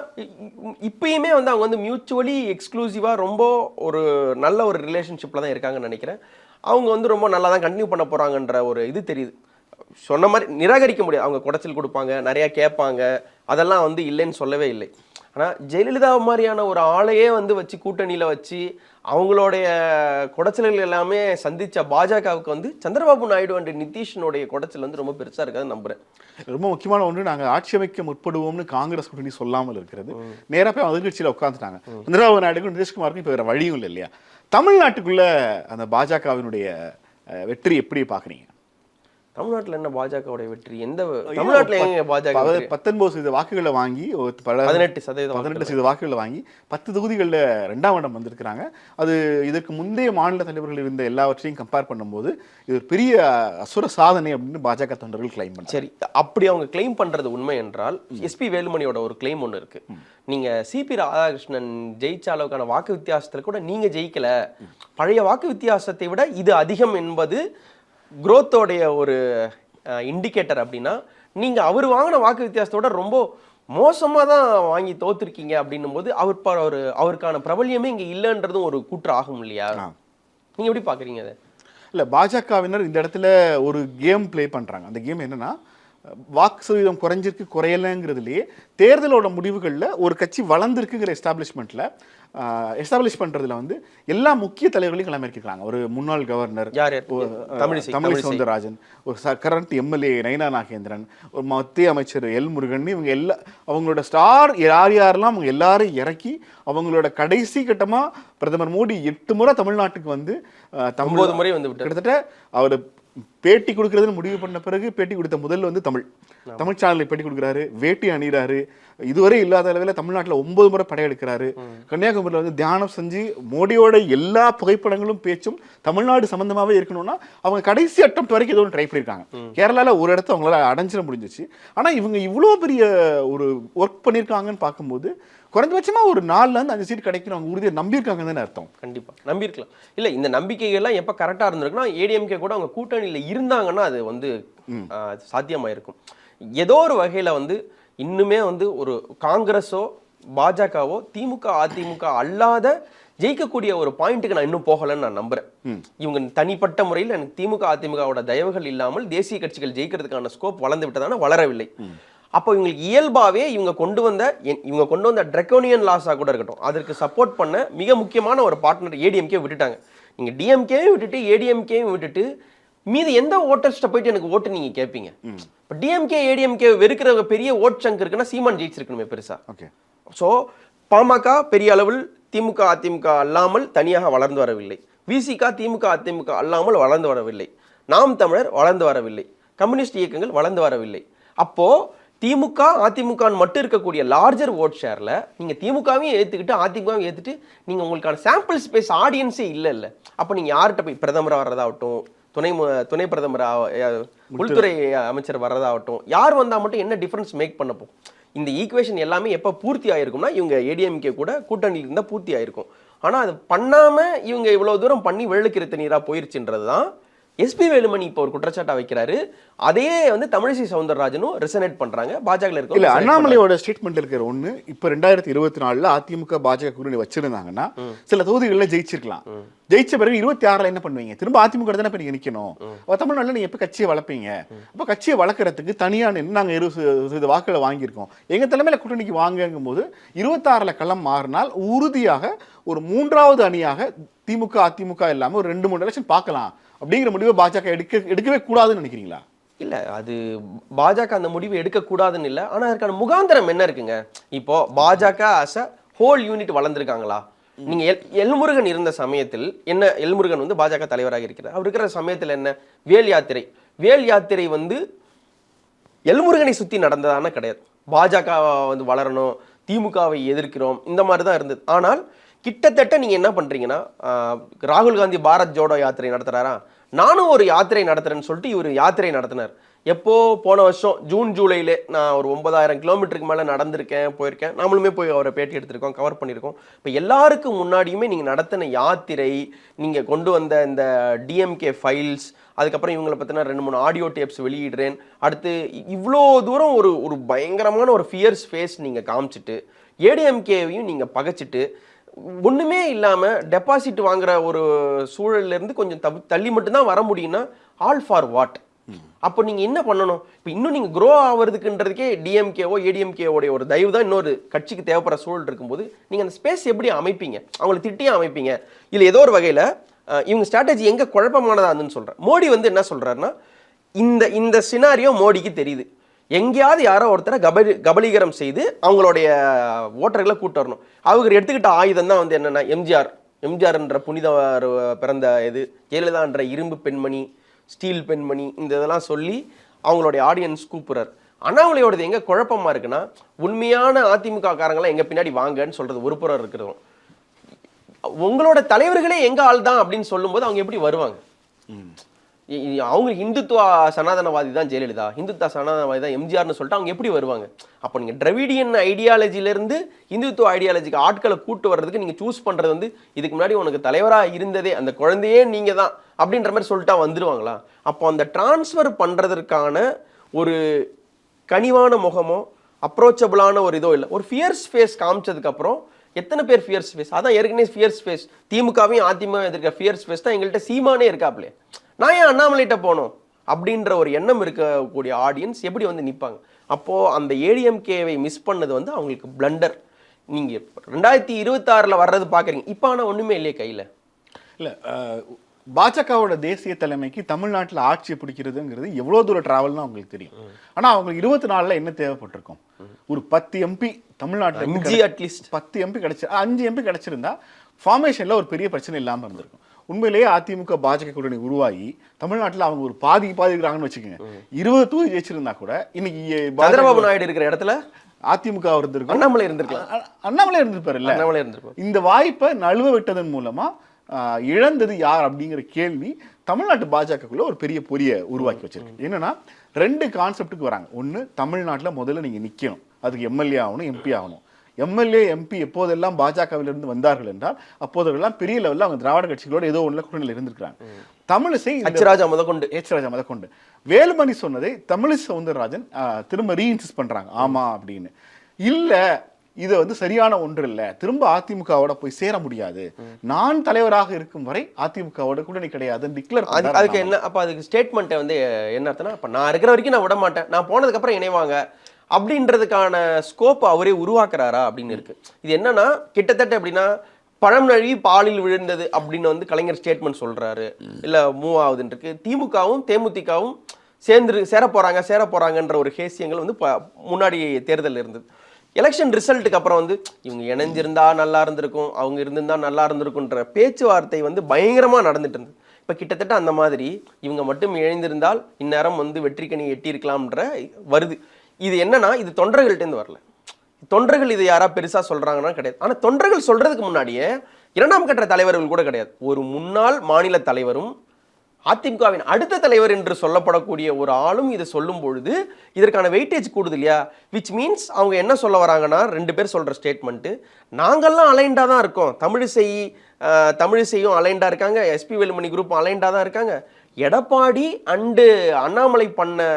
இப்பயுமே வந்து அவங்க வந்து மியூச்சுவலி எக்ஸ்க்ளூசிவா ரொம்ப ஒரு நல்ல ஒரு ரிலேஷன்ஷிப்ல தான் இருக்காங்கன்னு நினைக்கிறேன். அவங்க வந்து ரொம்ப நல்லா தான் கண்டினியூ பண்ண போறாங்கன்ற ஒரு இது தெரியுது. சொன்ன மாதிரி நிராகரிக்க முடியாது. அவங்க குடைச்சல் கொடுப்பாங்க, நிறையா கேட்பாங்க, அதெல்லாம் வந்து இல்லைன்னு சொல்லவே இல்லை. ஆனால் ஜெயலலிதா மாதிரியான ஒரு ஆளையே வந்து வச்சு கூட்டணியில் வச்சு அவங்களுடைய குடைச்சல்கள் எல்லாமே சந்திச்ச பாஜகவுக்கு வந்து சந்திரபாபு நாயுடு அண்ட் நிதிஷனுடைய குடைச்சல் வந்து ரொம்ப பெருசா இருக்காதுன்னு நம்புறேன். ரொம்ப முக்கியமான ஒன்று, நாங்கள் ஆட்சி அமைக்க முற்படுவோம்னு காங்கிரஸ் கூட்டணி சொல்லாமல் இருக்கிறது. நேராக போய் எதிர்கட்சியில் உட்காந்துட்டாங்க. சந்திரபாபு நாயுடுக்கும் நிதிஷ்குமாருக்கும் இப்போ வேற வழியும் இல்லை இல்லையா? தமிழ்நாட்டுக்குள்ள அந்த பாஜகவினுடைய வெற்றி எப்படி பாக்குறீங்க? தமிழ்நாட்டுல என்ன பாஜகவுடைய வெற்றி? எந்த தமிழ்நாட்டுல எங்க பாஜக 19% வாக்குகளை வாங்கி 18% வாக்குகளை வாங்கி 10 தொகுதிகளில் 2ஆம் இடம் வந்திருக்கிறாங்க. அது இதற்கு முந்தைய மாநில தலைவர்கள் இருந்த எல்லாவற்றையும் கம்பேர் பண்ணும்போது இது ஒரு பெரிய அசுர சாதனை அப்படின்னு பாஜக தொண்டர்கள் கிளைம் பண்ணாங்க. சரி, அப்படி அவங்க கிளைம் பண்றது உண்மை என்றால் எஸ்பி வேலுமணியோட ஒரு கிளைம் ஒன்று இருக்கு. நீங்க சிபி ராதாகிருஷ்ணன் ஜெயிச்ச அளவுக்கான வாக்கு வித்தியாசத்துல கூட நீங்க ஜெயிக்கல, பழைய வாக்கு வித்தியாசத்தை விட இது அதிகம் என்பது குரோத்தோடைய ஒரு இண்டிகேட்டர். அப்படின்னா நீங்க அவர் வாங்கின வாக்கு வித்தியாசத்தோட ரொம்ப மோசமா தான் வாங்கி தோத்துருக்கீங்க அப்படின்னும் போது அவருக்கான பிரபல்யமே இங்க இல்லைன்றதும் ஒரு கூற்று ஆகும் இல்லையா? நீங்க எப்படி பாக்குறீங்க அதை? இல்ல, பாஜகவினர் இந்த இடத்துல ஒரு கேம் பிளே பண்றாங்க. அந்த கேம் என்னன்னா, வாக்கு சதவீதம் குறைஞ்சிருக்கு குறையலைங்கிறதுலேயே தேர்தலோட முடிவுகளில் ஒரு கட்சி வளர்ந்துருக்குங்கிற எஸ்டாப்ளிஷ் பண்ணுறதுல வந்து எல்லா முக்கிய தலைவர்களையும் கிளம்பியிருக்கிறாங்க. ஒரு முன்னாள் கவர்னர் தமிழிசை சவுந்தரராஜன், ஒரு கரண்ட் எம்எல்ஏ நயினா நாகேந்திரன், ஒரு மத்திய அமைச்சர் எல் முருகன், இவங்க அவங்களோட ஸ்டார் யாரெல்லாம் அவங்க எல்லாரும் இறக்கி அவங்களோட கடைசி கட்டமாக பிரதமர் மோடி 8 முறை தமிழ்நாட்டுக்கு வந்து 9 முறை வந்து கிட்டத்தட்ட அவர் பேட்டி கொடுக்கறதுன்னு முடிவு பண்ண பிறகு பேட்டி கொடுத்த முதல்ல வந்து தமிழ் சேனலில் பேட்டி கொடுக்குறாரு, வேட்டி அணிகிறாரு. இதுவரை இல்லாத அளவில் தமிழ்நாட்டில் 9 முறை படையெடுக்கிறாரு. கன்னியாகுமரியில் வந்து தியானம் செஞ்சு மோடியோட எல்லா புகைப்படங்களும் பேச்சும் தமிழ்நாடு சம்பந்தமாகவே இருக்கணும்னா அவங்க கடைசி அட்டம்ப்ட் வரைக்கும் ஏதோ ட்ரை பண்ணியிருக்காங்க. கேரளாவில் ஒரு இடத்த அவங்களால அடைஞ்சிட முடிஞ்சிச்சு. ஆனால் இவங்க இவ்வளோ பெரிய ஒரு ஒர்க் பண்ணியிருக்காங்கன்னு பார்க்கும்போது குறைஞ்சபட்சமா ஒரு 4-5 சீட் கிடைக்கணும் அவங்க உறுதியை நம்பியிருக்காங்கன்னு தானே அர்த்தம். கண்டிப்பா நம்பியிருக்கலாம். இல்ல, இந்த நம்பிக்கைகள்லாம் எப்ப கரெக்டா இருந்திருக்குன்னா ஏடிஎம்கே கூட அவங்க கூட்டணியில இருந்தாங்கன்னா அது வந்து சாத்தியமாயிருக்கும். ஏதோ ஒரு வகையில வந்து இன்னுமே வந்து ஒரு காங்கிரஸோ பாஜகவோ திமுக அதிமுக அல்லாத ஜெயிக்கக்கூடிய ஒரு பாயிண்ட்டுக்கு நான் இன்னும் போகலன்னு நான் நம்புறேன். இவங்க தனிப்பட்ட முறையில் எனக்கு திமுக அதிமுகவோட தயவுகள் இல்லாமல் தேசிய கட்சிகள் ஜெயிக்கிறதுக்கான ஸ்கோப் வளர்ந்து விட்டதான வளரவில்லை. அப்போ இவங்களுக்கு இயல்பாகவே இவங்க கொண்டு வந்த ட்ரெக்கோனியன் லாஸா கூட இருக்கட்டும், அதற்கு சப்போர்ட் பண்ண மிக முக்கியமான ஒரு பார்ட்னர் ஏடிஎம்கே விட்டுட்டாங்க. நீங்க டிஎம்கேயும் விட்டுட்டு ஏடிஎம்கேயும் விட்டுட்டு மீது எந்த ஓட்டர்ஸ்ட்ட போயிட்டு எனக்கு ஓட்டு நீங்க கேட்பீங்க? இப்போ டிஎம்கே ஏடிஎம்கே வெறுக்கிற பெரிய ஓட் சங்க் இருக்குன்னா சீமான் ஜெயிச்சிருக்கணுமே பெருசா. ஸோ பாமக பெரிய அளவில் திமுக அதிமுக அல்லாமல் தனியாக வளர்ந்து வரவில்லை. விசிக திமுக அதிமுக அல்லாமல் வளர்ந்து வரவில்லை. நாம் தமிழர் வளர்ந்து வரவில்லை. கம்யூனிஸ்ட் இயக்கங்கள் வளர்ந்து வரவில்லை. அப்போ திமுக அதிமுக மட்டும் இருக்கக்கூடிய லார்ஜர் ஓட் ஷேர்ல நீங்க திமுகவையும் ஏத்துக்கிட்டு அதிமுகவும் ஏத்துட்டு நீங்க உங்களுக்கான சாம்பிள் ஸ்பேஸ் ஆடியன்ஸே இல்ல. அப்ப நீங்க யார்கிட்ட போய் பிரதமர் வர்றதாகட்டும், துணை பிரதமர் உள்துறை அமைச்சர் வர்றதாகட்டும், யார் வந்தா மட்டும் என்ன டிஃபரன்ஸ் மேக் பண்ணப்போ? இந்த ஈக்குவேஷன் எல்லாமே எப்ப பூர்த்தி ஆயிருக்கும்னா இவங்க ஏடிஎம்கே கூட கூட்டணியில் இருந்தா பூர்த்தி ஆயிருக்கும். ஆனா அது பண்ணாம இவங்க இவ்வளவு தூரம் பண்ணி வெள்ளக்கிருத்த நீரா போயிருச்சுன்றதுதான் எஸ்பி வேலுமணி இப்போ ஒரு குற்றச்சாட்டா வைக்கிறாரு. அதே வந்து தமிழிசை சவுந்தரராஜனும் ரெசனேட் பண்றாங்க. பாஜக இருக்க இல்ல, அண்ணாமலையோட ஸ்டேட்மெண்ட் இருக்கிற ஒண்ணு, இப்ப 2024 அதிமுக பாஜக கூட்டணி வச்சிருந்தாங்கன்னா சில தொகுதிகளில் ஜெயிச்சிருக்கலாம். ஜெயிச்ச பிறகு 26 என்ன பண்ணுவீங்க? திரும்ப அதிமுக தானே நீங்க நிக்கணும். தமிழ்நாட்டில் நீங்க எப்ப கட்சியை வளர்ப்பீங்க? அப்ப கட்சியை வளர்க்கறதுக்கு தனியா நாங்க 20% வாக்குகளை வாங்கியிருக்கோம், எங்க தலைமையில கூட்டணிக்கு வாங்குங்கும் போது 26 களம் மாறினால் உறுதியாக ஒரு 3வது அணியாக திமுக அதிமுக இல்லாம ஒரு 2-3 எலெக்ஷன் பார்க்கலாம் அப்படிங்கிற முடிவை பாஜக எடுக்கவே கூடாதுன்னு நினைக்கிறீங்களா? இல்ல, அது பாஜக அந்த முடிவு எடுக்க கூடாதுன்னு இல்ல. ஆனா அதற்கான முகாந்திரம் என்ன இருக்குங்க? இப்போ பாஜக ஆஸ் அ ஹோல் யூனிட் வளர்ந்துருக்காங்களா? நீங்க எல்முருகன் இருந்த சமயத்தில் என்ன, எல்முருகன் வந்து பாஜக தலைவராக இருக்கிறார். அவர் இருக்கிற சமயத்தில் என்ன, வேல் யாத்திரை வந்து எல்முருகனை சுத்தி நடந்ததான கிடையாது. பாஜக வந்து வளரணும், திமுகவை எதிர்க்கிறோம், இந்த மாதிரி தான் இருந்தது. ஆனால் கிட்டத்தட்ட நீங்க என்ன பண்றீங்கன்னா, ராகுல் காந்தி பாரத் ஜோடோ யாத்திரை நடத்துறாரா, நானும் ஒரு யாத்திரை நடத்துறேன்னு சொல்லிட்டு இவர் யாத்திரை நடத்தினார். எப்போ? போன வருஷம் ஜூன் ஜூலையிலே நான் ஒரு 9000 கிலோமீட்டருக்கு மேலே போயிருக்கேன். நாமளுமே போய் அவரை பேட்டி எடுத்திருக்கோம், கவர் பண்ணியிருக்கோம். இப்போ எல்லாருக்கும் முன்னாடியுமே நீங்கள் நடத்தின யாத்திரை, நீங்கள் கொண்டு வந்த இந்த டிஎம்கே ஃபைல்ஸ், அதுக்கப்புறம் இவங்களை பற்றின 2-3 ஆடியோ டேப்ஸ் வெளியிடுறேன், அடுத்து இவ்வளோ தூரம் ஒரு பயங்கரமான ஒரு ஃபியர்ஸ் ஃபேஸ் நீங்கள் காமிச்சிட்டு ஏடிஎம்கேவையும் நீங்கள் பகைச்சிட்டு ஒன்றுமே இல்லாமல் டெபாசிட் வாங்குற ஒரு சூழல்ல இருந்து கொஞ்சம் தள்ளி மட்டும்தான் வர முடியும்னா ஆல் ஃபார் வாட்? அப்போ நீங்க என்ன பண்ணணும்? இப்போ இன்னும் நீங்க க்ரோ ஆகிறதுக்குன்றதுக்கே டிஎம்கேவோ ஏடிஎம்கேவோடைய ஒரு தயவு தான் இன்னொரு கட்சிக்கு தேவைப்படுற சூழல் இருக்கும்போது நீங்க அந்த ஸ்பேஸ் எப்படி அமைப்பீங்க? அவங்களை திட்டியே அமைப்பீங்க. இல்லை ஏதோ ஒரு வகையில இவங்க ஸ்ட்ராட்டஜி எங்க குழப்பமானதான்னு சொல்றேன். மோடி வந்து என்ன சொல்றாருன்னா, இந்த சினாரியோ மோடிக்கு தெரியுது. எங்கேயாவது யாரோ ஒருத்தரை கபலீகரம் செய்து அவங்களுடைய ஓட்டர்களை கூட்டு வரணும். அவங்க எடுத்துக்கிட்ட ஆயுதம் தான் வந்து என்னன்னா எம்ஜிஆர்ன்ற புனித பிறந்த இது, ஜெயலலிதான்ற இரும்பு பெண்மணி, ஸ்டீல் பெண்மணி, இந்த இதெல்லாம் சொல்லி அவங்களுடைய ஆடியன்ஸ் கூப்பிடுறாரு. அண்ணாமலையோடது எங்க குழப்பமா இருக்குன்னா, உண்மையான அதிமுக காரங்களாம் எங்க பின்னாடி வாங்கன்னு சொல்றது ஒரு புறம் இருக்கிறோம். உங்களோட தலைவர்களே எங்க ஆள் தான் அப்படின்னு சொல்லும்போது அவங்க எப்படி வருவாங்க? அவங்க இந்துத்துவ சனாதனவாதி தான் ஜெயலலிதா, இந்துத்துவ சனாதனவாதி தான் எம்ஜிஆர்னு சொல்லிட்டு அவங்க எப்படி வருவாங்க? அப்போ நீங்க திராவிடியன் ஐடியாலஜிலேருந்து இந்துத்துவ ஐடியாலஜிக்கு ஆட்களை கூட்டு வர்றதுக்கு நீங்க சூஸ் பண்றது வந்து, இதுக்கு முன்னாடி உனக்கு தலைவராக இருந்ததே அந்த குழந்தையே நீங்க தான் அப்படின்ற மாதிரி சொல்லிட்டா வந்துருவாங்களா? அப்போ அந்த டிரான்ஸ்ஃபர் பண்றதற்கான ஒரு கனிவான முகமோ அப்ரோச்சபிளான ஒரு இதோ இல்லை. ஒரு ஃபியர்ஸ் ஃபேஸ் காமிச்சதுக்கு அப்புறம் எத்தனை பேர் ஃபியர்ஸ் ஃபேஸ்? அதான் ஏற்கனவே ஃபியர்ஸ் ஃபேஸ் திமுகவையும் அதிமுக எதிர்க்க ஃபியர்ஸ் ஃபேஸ் தான் எங்கள்கிட்ட சீமானே இருக்காப்லே. நான் ஏன் அண்ணாமலைகிட்ட போனோம் அப்படின்ற ஒரு எண்ணம் இருக்கக்கூடிய ஆடியன்ஸ் எப்படி வந்து நிற்பாங்க? அப்போ அந்த ஏடிஎம்கேவை மிஸ் பண்ணது வந்து அவங்களுக்கு பிளண்டர். நீங்க 2026 வர்றது பாக்குறீங்க, இப்போ ஆனால் ஒண்ணுமே இல்லையே கையில. இல்ல பாஜகவோட தேசிய தலைமைக்கு தமிழ்நாட்டில் ஆட்சி பிடிக்கிறதுங்கிறது எவ்வளவு தூரம் டிராவல்னு அவங்களுக்கு தெரியும். ஆனா அவங்களுக்கு 24 என்ன தேவைப்பட்டிருக்கும்? ஒரு 10 எம்பி தமிழ்நாட்டில் அட்லீஸ்ட் 10 எம்பி கிடைச்சி 5 எம்பி கிடைச்சிருந்தா ஃபார்மேஷன்ல ஒரு பெரிய பிரச்சனை இல்லாம இருந்திருக்கும். உண்மையிலேயே அதிமுக பாஜக கூட்டணி உருவாகி தமிழ்நாட்டில் அவங்க ஒரு பாதி இருக்கிறாங்கன்னு வச்சுக்கோங்க, 20 தொகுதி ஜெயிச்சிருந்தா கூட இன்னைக்கு சந்திரபாபு நாயுடு இருக்கிற இடத்துல அதிமுக இருந்திருக்கும், அண்ணாமலை இருந்திருக்கலாம், அண்ணாமலை இருந்திருப்பாரு இல்ல, அண்ணாமலை இருந்திருப்பாரு. இந்த வாய்ப்பை நழுவ விட்டதன் மூலமா இழந்தது யார் அப்படிங்கிற கேள்வி தமிழ்நாட்டு பாஜகக்குள்ள ஒரு பெரிய பொரிய உருவாக்கி வச்சிருக்கு. என்னன்னா 2 கான்செப்டுக்கு வராங்க. ஒன்று, தமிழ்நாட்டில் முதல்ல நீங்க நிக்கணும், அதுக்கு எம்எல்ஏ ஆகணும், எம்பி ஆகணும். எம்எல்ஏ எம்பி எப்போதெல்லாம் பாஜகவிலிருந்து வந்தார்கள் என்றால் அப்போதெல்லாம் பெரிய லெவலில் அவங்க திராவிட கட்சிகளோட ஏதோ ஒன்றில் கூட்டணியில் இருந்திருக்கிறாங்க. தமிழிசை ராஜா முதற்கொண்டு வேலுமணி சொன்னதை தமிழிசை சவுந்தரராஜன் திரும்ப ரீஇன்சிஸ்ட் பண்றாங்க. ஆமா அப்படின்னு இல்ல, இது வந்து சரியான ஒன்று இல்லை, திரும்ப அதிமுகவோட போய் சேர முடியாது, நான் தலைவராக இருக்கும் வரை அதிமுகவோட கூட்டணி கிடையாது டிக்ளேர். அதுக்கு என்ன அப்ப அதுக்கு ஸ்டேட்மெண்ட் வந்து என்ன அர்த்தம்னா, அப்ப நான் இருக்கிற வரைக்கும் நான் விட மாட்டேன், நான் போனதுக்கு அப்புறம் இணைவாங்க அப்படின்றதுக்கான ஸ்கோப் அவரே உருவாக்குறாரா அப்படின்னு இருக்கு. இது என்னன்னா கிட்டத்தட்ட எப்படின்னா, பழம் நழுவி பாலில் விழுந்தது அப்படின்னு வந்து கலைஞர் ஸ்டேட்மெண்ட் சொல்றாரு, இல்ல மூவ் ஆகுதுன்னு இருக்கு. திமுகவும் தேமுதிகவும் சேர போறாங்கன்ற ஒரு ஹேசியங்கள் வந்து முன்னாடி தேர்தல் இருந்தது. எலெக்ஷன் ரிசல்ட்டுக்கு அப்புறம் வந்து இவங்க இணைஞ்சிருந்தா நல்லா இருந்திருக்கும், அவங்க இருந்திருந்தா நல்லா இருந்திருக்குன்ற பேச்சுவார்த்தை வந்து பயங்கரமா நடந்துட்டு இருந்தது. இப்ப கிட்டத்தட்ட அந்த மாதிரி இவங்க மட்டும் இணைந்திருந்தால் இந்நேரம் வந்து வெற்றிக்கணி எட்டியிருக்கலாம்ன்ற வருது. இது என்னன்னா, இது தொண்டர்கள்ட்டேருந்து வரல. தொண்டர்கள் இது யாரா பெருசா சொல்றாங்கன்னா கிடையாது. ஆனா தொண்டர்கள் சொல்றதுக்கு முன்னாடியே 2ஆம் கட்ட தலைவர்கள் கூட கிடையாது, ஒரு முன்னாள் மாநில தலைவரும் அதிமுகவின் அடுத்த தலைவர் என்று சொல்லப்படக்கூடிய ஒரு ஆளும் இதை சொல்லும் பொழுது இதற்கான வெயிட்டேஜ் கூடுது இல்லையா? விச் மீன்ஸ் அவங்க என்ன சொல்ல வராங்கன்னா, 2 பேர் சொல்ற ஸ்டேட்மெண்ட், நாங்கள்லாம் அலைண்டா தான் இருக்கோம், தமிழிசையும் அலைண்டா இருக்காங்க, எஸ்பி வேலுமணி குரூப் அலைண்டா தான் இருக்காங்க, எடப்பாடி அண்டு அண்ணாமலை பண்ண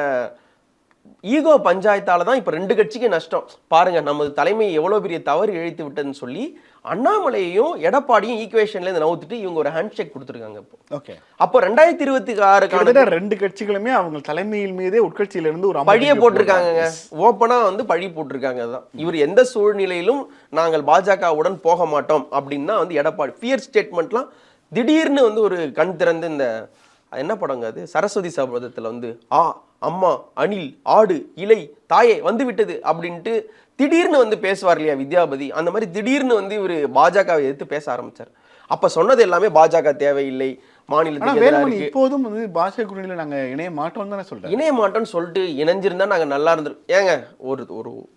ஈகோ பஞ்சாயத்தால தான் இப்ப 2 கட்சிக்கு நஷ்டம் பாருங்க, நமது தலைமை எவ்வளவு பெரிய தவறு இழைத்து விட்டதுன்னு சொல்லி அண்ணாமலையையும் எடப்பாடியும் ஈக்குவேஷன்ல இருந்து நவுத்துட்டு இவங்க ஒரு ஹேண்ட் ஷேக் கொடுத்துருக்காங்க. இப்போ அப்போ 2026 2 கட்சிகளுமே அவங்க தலைமையில் மீதே உட்கட்சியில இருந்து ஒரு பழிய போட்டிருக்காங்க, ஓப்பனா வந்து பழி போட்டிருக்காங்க. தான் இவர் எந்த சூழ்நிலையிலும் நாங்கள் பாஜகவுடன் போக மாட்டோம் அப்படின்னா வந்து எடப்பாடி ஃபியர் ஸ்டேட்மெண்ட்லாம் திடீர்னு வந்து ஒரு கண் திறந்து, இந்த என்ன படங்க அது, சரஸ்வதி சபதத்துல வந்து அம்மா அணில் ஆடு இலை தாயே வந்து விட்டது அப்படின்ட்டு திடீர்னு வந்து பேசுவார் இல்லையா வித்யாபதி, அந்த மாதிரி திடீர்னு வந்து இவர் பாஜகவை எதிர்த்து பேச ஆரம்பிச்சார். அப்ப சொன்னது எல்லாமே பாஜக தேவையில்லை, மாநிலத்துக்கு இப்போதும் வந்து பாஜக கூட்டணியில நாங்க இணைய மாட்டோம் தானே சொல்றோம். இணைய மாட்டோம்னு சொல்லிட்டு இணைஞ்சிருந்தா நாங்க நல்லா இருந்திருக்கோம். ஏங்க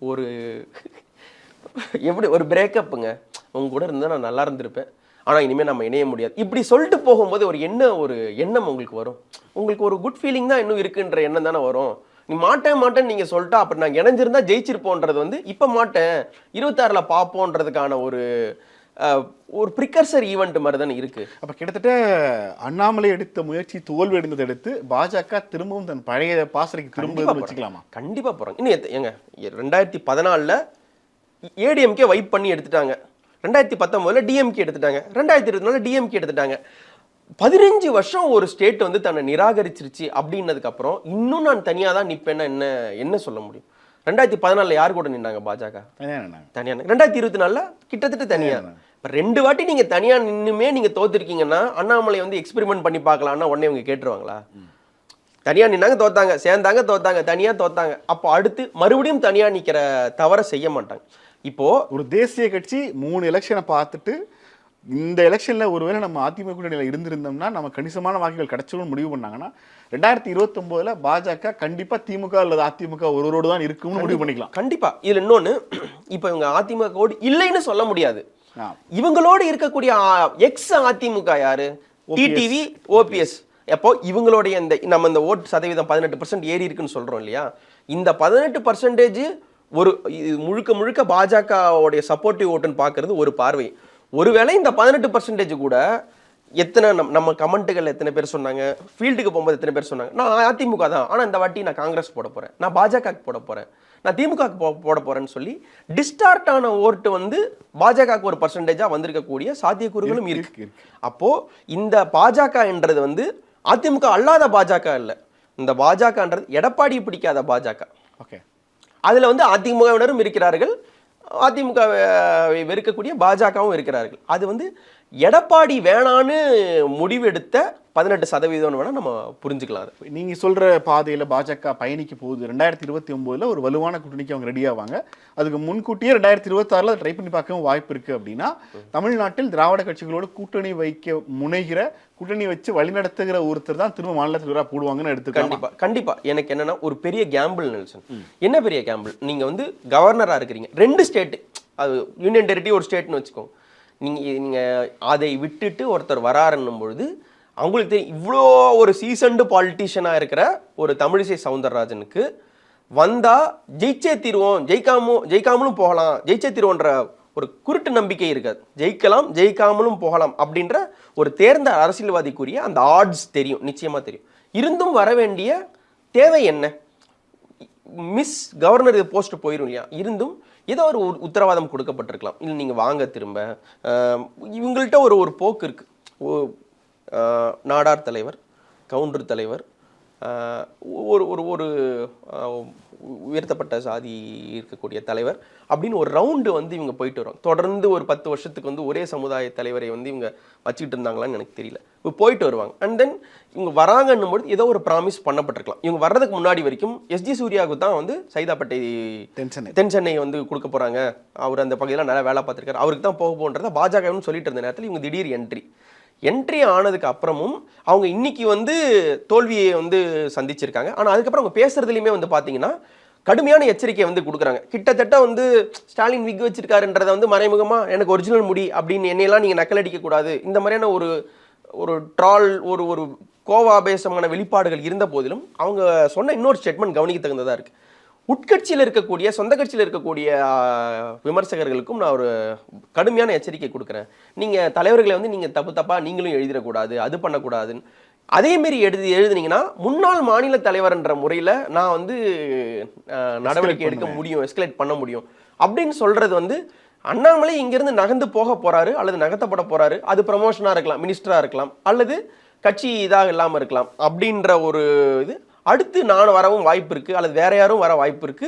ஒரு எப்படி ஒரு பிரேக்கப்புங்க, உங்க கூட இருந்தா நான் நல்லா இருந்திருப்பேன், ஆனா இனிமே நம்ம இணைய முடியாது இப்படி சொல்லிட்டு போகும்போது ஒரு எண்ணம் உங்களுக்கு வரும். உங்களுக்கு ஒரு குட் ஃபீலிங் தான் இன்னும் இருக்குன்ற எண்ணம் தானே வரும். நீ மாட்டேன்னு நீங்க சொல்லிட்டா அப்புறம் நாங்க இணைஞ்சிருந்தா ஜெயிச்சிருப்போன்றது வந்து இப்ப மாட்டேன் 26 பார்ப்போன்றதுக்கான ஒரு ப்ரிகர்சர் ஈவெண்ட் மாதிரி தானே இருக்கு. அப்ப கிட்டத்தட்ட அண்ணாமலை எடுத்த முயற்சி தோல்வி அடைந்ததை எடுத்து பாஜக திரும்பவும் தன் பழைய பாசறைக்கு திரும்ப வச்சுக்கலாமா? கண்டிப்பா போறாங்க. இன்னும் ஏங்க 2014 ஏடிஎம்கே வைப் பண்ணி எடுத்துட்டாங்க, 2019 டிஎம்கே எடுத்துட்டாங்க, 2024 டிஎம்கே எடுத்துட்டாங்க. 15 வருஷம் ஒரு ஸ்டேட் வந்து தன்னை நிராகரிச்சிருச்சு அப்படின்னதுக்கு அப்புறம் இன்னும் நான் தனியா தான் நிப்பேன்னா என்ன சொல்ல முடியும்? 2014 யார் கூட நின்னாங்க? பாஜக தனியா. 2024 கிட்டத்தட்ட தனியா. இப்ப 2 வாட்டி நீங்க தனியா நின்னுமே நீங்க தோத்துருக்கீங்கன்னா அண்ணாமலை வந்து எக்ஸ்பெரிமெண்ட் பண்ணி பார்க்கலாம்னா உடனே இவங்க கேட்டுருவாங்களா? தனியா நின்னாங்க தோத்தாங்க, சேர்ந்தாங்க தோத்தாங்க, தனியா தோத்தாங்க. அப்போ அடுத்து மறுபடியும் தனியா நிக்கிற தவற செய்ய மாட்டாங்க. இப்போ ஒரு தேசிய கட்சி 3 எலெக்ஷனை பார்த்துட்டு இந்த எலெக்ஷன்ல ஒருவேளை நம்ம அதிமுக கூட்டணியில இருந்திருந்தோம்னா நம்ம கணிசமான வாக்குகள் கிடைச்சிடும் முடிவு பண்ணாங்கன்னா 2029 பாஜக கண்டிப்பா திமுக அல்லது அதிமுக ஒருவரோடு தான் இருக்கும்னு முடிவு பண்ணிக்கலாம். கண்டிப்பா. இதுல இன்னொன்னு, இப்ப இவங்க அதிமுக இல்லைன்னு சொல்ல முடியாது. இவங்களோடு இருக்கக்கூடிய எக்ஸ் அதிமுக யாரு? TTV, OPS. அப்போ இவங்களுடைய நம்ம இந்த ஓட்டு சதவீதம் 18% ஏறி இருக்குன்னு சொல்றோம் இல்லையா? இந்த 18% ஒரு முழுக்க முழுக்க பாஜகவுடைய சப்போர்ட்டிவ் ஓட்டுன்னு பாக்குறது ஒரு பார்வை. ஒருவேளை இந்த 18% கூட எத்தனை நம்ம கமெண்ட்டுகள் எத்தனை பேர் சொன்னாங்க, ஃபீல்டுக்கு போகும்போது எத்தனை பேர் சொன்னாங்க, நான் அதிமுக தான், ஆனால் இந்த வாட்டி நான் காங்கிரஸ் போட போறேன், நான் பாஜகவுக்கு போட போறேன், நான் திமுக போட போறேன்னு சொல்லி டிஸ்டார்ட் ஆன ஓட்டு வந்து பாஜகவுக்கு ஒரு பர்சன்டேஜா வந்திருக்கக்கூடிய சாத்தியக்கூறுகளும் இருக்கு. அப்போ இந்த பாஜக என்றது வந்து அதிமுக அல்லாத பாஜக இல்லை. இந்த பாஜகன்றது எடப்பாடி பிடிக்காத பாஜக. ஓகே, அதுல வந்து அதிமுகவினரும் இருக்கிறார்கள், அதிமுக வெறுக்கக்கூடிய பாஜகவும் இருக்கிறார்கள். அது வந்து எடப்பாடி வேணான்னு முடிவெடுத்த 18% வேணா நம்ம புரிஞ்சுக்கலாம். நீங்க சொல்ற பாதையில பாஜக பயணிக்க போகுது. 2029 ஒரு வலுவான கூட்டணிக்கு அவங்க ரெடி ஆவாங்க. அதுக்கு முன்கூட்டியே 2026 ட்ரை பண்ணி பார்க்கவும் வாய்ப்பு இருக்கு. அப்படின்னா தமிழ்நாட்டில் திராவிட கட்சிகளோடு கூட்டணி வைக்க முனைகிற, கூட்டணி வச்சு வழிநடத்துகிற ஒருத்தர் தான் திரும்ப மாநில தலைவராக போடுவாங்கன்னு எடுத்துக்கலாம். கண்டிப்பா. எனக்கு என்னன்னா ஒரு பெரிய கேம்பிள் நெல்சன். என்ன பெரிய கேம்பிள்? நீங்க வந்து கவர்னரா இருக்கிறீங்க, 2 ஸ்டேட், அது யூனியன் டெரிட்டரி ஒரு ஸ்டேட்னு வச்சுக்கோங்க. நீங்க அதை விட்டுட்டு ஒருத்தர் வராருன்னும் பொழுது அவங்களுக்கு இவ்வளோ ஒரு சீசன்டு பாலிட்டிஷியனாக இருக்கிற ஒரு தமிழிசை சவுந்தரராஜனுக்கு வந்தா ஜெயிச்சே தீருவோம், ஜெயிக்காமலும் போகலாம், ஜெயிச்சே தீருவோன்ற ஒரு குருட்டு நம்பிக்கை இருக்காது. ஜெயிக்கலாம், ஜெயிக்காமலும் போகலாம் அப்படின்ற ஒரு தேர்ந்த அரசியல்வாதிக்குரிய அந்த ஆட்ஸ் தெரியும், நிச்சயமா தெரியும். இருந்தும் வர வேண்டிய தேவை என்ன? மிஸ் கவர்னர் இது போஸ்ட் போயிடும் இல்லையா? இருந்தும் ஏதோ ஒரு உத்தரவாதம் கொடுக்கப்பட்டிருக்கலாம். இல்லை நீங்கள் வாங்க திரும்ப. இவங்கள்ட்ட ஒரு போக்கு இருக்கு. நாடார் தலைவர், கவுண்டர் தலைவர், ஒரு ஒரு உயர்த்தப்பட்ட சாதி இருக்கக்கூடிய தலைவர் அப்படின்னு ஒரு ரவுண்டு வந்து இவங்க போயிட்டு வரும். தொடர்ந்து ஒரு 10 வருஷத்துக்கு வந்து ஒரே சமுதாய தலைவரை வந்து இவங்க வச்சுக்கிட்டு இருந்தாங்களான்னு எனக்கு தெரியல. இப்போ போயிட்டு வருவாங்க. அண்ட் தென் இவங்க வராங்கன்னும் போது ஏதோ ஒரு ப்ராமிஸ் பண்ணப்பட்டிருக்கலாம். இவங்க வர்றதுக்கு முன்னாடி வரைக்கும் எஸ்ஜி சூர்யாவுக்கு தான் வந்து சைதாப்பேட்டை தென் சென்னை வந்து கொடுக்க போறாங்க, அவர் அந்த பகுதியெல்லாம் நல்லா வேலை பார்த்துருக்காரு, அவருக்கு தான் போக போன்றதை பாஜகன்னு சொல்லிட்டு இருந்த நேரத்தில் இவங்க திடீர் என்ட்ரி ஆனதுக்கு அப்புறமும் அவங்க இன்னைக்கு வந்து தோல்வியை வந்து சந்திச்சிருக்காங்க. ஆனால் அதுக்கப்புறம் அவங்க பேசுறதுலையுமே வந்து பார்த்தீங்கன்னா கடுமையான எச்சரிக்கை வந்து கொடுக்குறாங்க. கிட்டத்தட்ட வந்து ஸ்டாலின் விக் வச்சிருக்காருன்றதை வந்து மறைமுகமாக எனக்கு ஒரிஜினல் முடி அப்படின்னு என்னையெல்லாம் நீங்கள் நக்கல் அடிக்கக்கூடாது, இந்த மாதிரியான ஒரு ட்ரால் ஒரு கோவாபேசமான வெளிப்பாடுகள் இருந்த போதிலும் அவங்க சொன்ன இன்னொரு ஸ்டேட்மெண்ட் கவனிக்க தகுந்ததாக இருக்குது. உட்கட்சியில் இருக்கக்கூடிய, சொந்த கட்சியில் இருக்கக்கூடிய விமர்சகர்களுக்கும் நான் ஒரு கடுமையான எச்சரிக்கை கொடுக்குறேன். நீங்கள் தலைவர்களை வந்து நீங்கள் தப்பாக நீங்களும் எழுதிடக்கூடாது, அது பண்ணக்கூடாதுன்னு. அதேமாரி எழுதுனீங்கன்னா முன்னாள் மாநில தலைவர்ன்ற முறையில் நான் வந்து நடவடிக்கை எடுக்க முடியும், எஸ்கலேட் பண்ண முடியும் அப்படின்னு சொல்கிறது வந்து அண்ணாமலை இங்கேருந்து நகர்ந்து போக போகிறாரு அல்லது நகர்த்தப்பட போகிறாரு. அது ப்ரமோஷனாக இருக்கலாம், மினிஸ்டராக இருக்கலாம், அல்லது கட்சி இதாக இல்லாமல் இருக்கலாம் அப்படின்ற ஒரு இது. அடுத்து நான் வரவும் வாய்ப்பு இருக்கு, அல்லது வேற யாரும் வர வாய்ப்பு இருக்கு.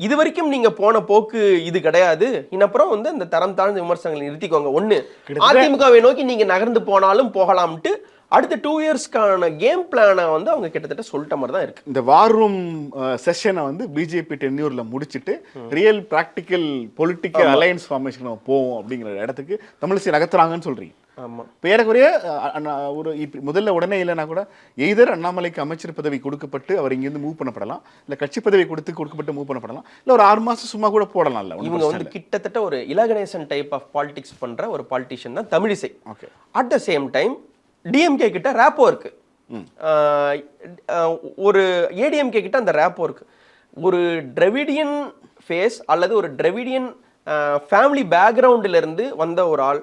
இது வரைக்கும் நீங்க போன போக்கு இது கிடையாது. இன்னப்புறம் வந்து இந்த தரம் தாழ்ந்த விமர்சனங்களை நிறுத்திக்கோங்க. ஒண்ணு, அதிமுகவை நோக்கி நீங்க நகர்ந்து போனாலும் போகலாம்ட்டு அடுத்த 2 இயர்ஸ்க்கான கேம் பிளானை வந்து அவங்க கிட்டத்தட்ட சொல்லிட்ட மாதிரி தான் இருக்கு. இந்த வார் ரூம் செஷனை வந்து பிஜேபி டென்யூர்ல முடிச்சுட்டு real practical political alliance formation போவோம் அப்படிங்கிற இடத்துக்கு தமிழிசை நகர்த்துறாங்கன்னு சொல்றீங்க. ஆமா, பேரக்குறைய ஒரு முதல்ல உடனே இல்லைன்னா கூட எய்தர் அண்ணாமலைக்கு அமைச்சர் பதவி கொடுக்கப்பட்டு அவர் இங்கிருந்து மூவ் பண்ணப்படலாம், இல்ல கட்சி பதவி கொடுக்கப்பட்டு மூவ் பண்ணப்படலாம், இல்ல ஒரு 6 மாசம் சும்மா கூட போடலாம். இவங்க வந்து கிட்டத்தட்ட ஒரு இலகணேசன் டைப் ஆஃப் பாலிடிக்ஸ் பண்ற ஒரு பாலிட்டிஷியன் தான் Tamilisai. Okay, at the same time DMK கிட்ட ரேப்போ இருக்கு, ஒரு ஏடிஎம்கே கிட்ட அந்த ரேப்போ இருக்கு. ஒரு டிராவிடியன் ஃபேஸ் அல்லது ஒரு டிராவிடியன் ஃபேமிலி பேக்ரவுண்டில் இருந்து வந்த ஒரு ஆள்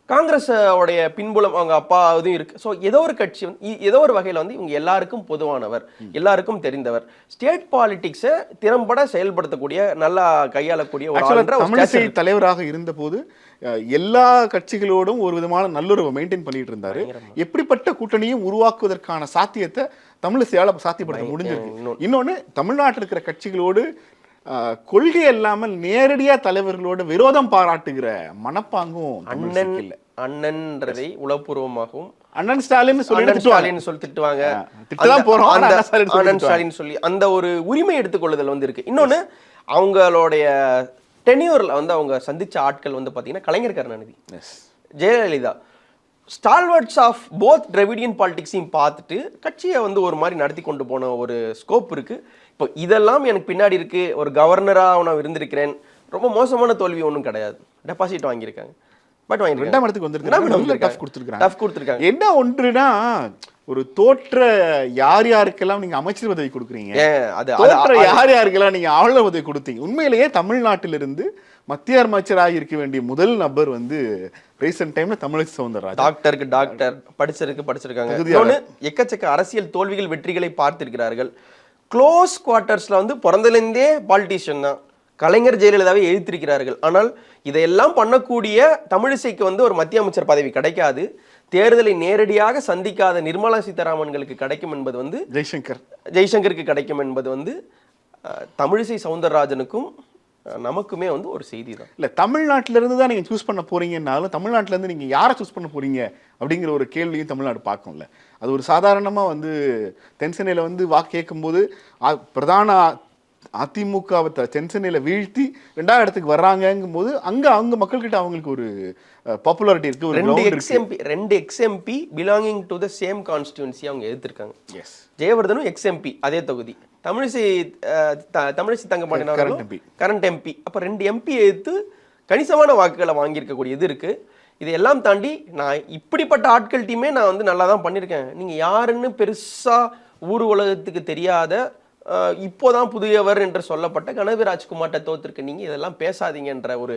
காங்கிரஸ் உடைய பின்புலம் அவங்க அப்பாவதும் இருக்கு. ஸோ ஏதோ ஒரு கட்சி வந்து ஏதோ ஒரு வகையில் வந்து இவங்க எல்லாருக்கும் பொதுவானவர், எல்லாருக்கும் தெரிந்தவர், ஸ்டேட் பாலிடிக்ஸை திறம்பட செயல்படுத்தக்கூடிய, நல்லா கையாளக்கூடிய ஒரு ஆளுன்ற ஒரு தமிழிசை தலைவராக இருந்த போது எல்லா கட்சிகளோடும் ஒரு விதமான நல்லுறவை மெயின்டைன் பண்ணிட்டு இருந்தாரு. எப்படிப்பட்ட கூட்டணியும் உருவாக்குவதற்கான சாத்தியத்தை தமிழிசையால சாத்தியப்படுத்த முடிஞ்சிருக்கு. இன்னொன்னு, தமிழ்நாட்டில் இருக்கிற கட்சிகளோடு கொள்கை இல்லாமல் நேரடியா தலைவர்களோட விரோதம் பாராட்டுகிற மனப்பாங்கும் இல்ல. அண்ணன்றதை உளப்பூர்வமாகவும் அண்ணன் ஸ்டாலின் சொல்லி திட்டுவாங்க, அண்ணன் ஸ்டாலின் சொல்லி அந்த ஒரு உரிமை எடுத்துக்கொள்ளுதல் வந்து இருக்கு. இன்னொன்னு, அவங்களுடைய டென்யூர்ல வந்து அவங்க சந்திச்ச ஆட்கள் வந்து பாத்தீங்கன்னா Kalaignar Karunanidhi, Jayalalithaa, stalwarts of both Dravidian பாலிடிக்ஸையும் பார்த்துட்டு கட்சியை வந்து ஒரு மாதிரி நடத்தி கொண்டு போன ஒரு ஸ்கோப் இருக்கு. இப்போ இதெல்லாம் எனக்கு பின்னாடி இருக்கு. ஒரு கவர்னராக நான் இருந்திருக்கிறேன். ரொம்ப மோசமான தோல்வி ஒன்றும் கிடையாது. டெபாசிட் வாங்கியிருக்காங்க, பட் ரெண்டாம் இடத்துக்கு வந்திருக்காங்க. என்ன ஒன்றுனா, ஒரு தோற்ற யார் யாருக்கெல்லாம் நீங்க அமைச்சர் உதவி கொடுக்குறீங்க, யார் யாருக்கெல்லாம் நீங்க ஆளுநர் உதவி கொடுத்தீங்க. உண்மையிலேயே தமிழ்நாட்டிலிருந்து மத்திய அமைச்சராக இருக்க வேண்டிய முதல் நபர் வந்து ரீசெண்ட் டைம்ல தமிழிசை சவுந்தரராஜன். டாக்டர் படிச்சிருக்காங்க. எக்கச்சக்க அரசியல் தோல்விகள் வெற்றிகளை பார்த்திருக்கிறார்கள். க்ளோஸ் குவார்ட்டர்ஸ்ல வந்து பிறந்தலேருந்தே பாலிட்டிஷியன் தான். கலைஞர் ஜெயலலிதாவை எதிர்த்திருக்கிறார்கள். ஆனால் இதையெல்லாம் பண்ணக்கூடிய தமிழிசைக்கு வந்து ஒரு மத்திய அமைச்சர் பதவி கிடைக்காது. தேர்தலை நேரடியாக சந்திக்காத நிர்மலா சீதாராமன்களுக்கு கிடைக்கும் என்பது வந்து ஜெய்சங்கருக்கு கிடைக்கும் என்பது வந்து தமிழிசை சவுந்தரராஜனுக்கும் நமக்குமே வந்து ஒரு செய்தி தான். இல்ல, தமிழ்நாட்டில இருந்து தான் நீங்க சூஸ் பண்ண போறீங்கன்னாலும் தமிழ்நாட்டில இருந்து நீங்க யாரை சூஸ் பண்ண போறீங்க அப்படிங்கிற ஒரு கேள்வியும் தமிழ்நாடு பார்க்கும்ல. அது ஒரு சாதாரணமா வந்து தென்சென்னையில வந்து வாக்கு கேட்கும்போது பிரதான அதிமுகவை தென்சென்னையில வீழ்த்தி 2வது இடத்துக்கு வர்றாங்கும் போது அங்க அவங்க மக்கள்கிட்ட அவங்களுக்கு ஒரு பாப்புலாரிட்டி இருக்கு. ஒரு ரெண்டு ex MP belonging to the same constituency அவங்க எதிர்த்திருக்காங்க. ஜெயவர்தனும் எக்ஸ்எம்பி அதே தொகுதி, தமிழிசை தங்கபாண்டியன் கரண்ட் எம்பி. அப்ப 2 எம்பி எதிர்த்து கணிசமான வாக்குகளை வாங்கியிருக்கக்கூடிய இது இருக்கு. இதையெல்லாம் தாண்டி நான் இப்படிப்பட்ட ஆட்கள் டீமே நான் வந்து நல்லா தான் பண்ணியிருக்கேன். நீங்க யாருன்னு பெருசா ஊர் உலகத்துக்கு தெரியாத இப்போதான் புதியவர் என்று சொல்லப்பட்ட கனவி ராஜ்குமார்ட்ட தோத்திருக்கு. நீங்க இதெல்லாம் பேசாதீங்கன்ற ஒரு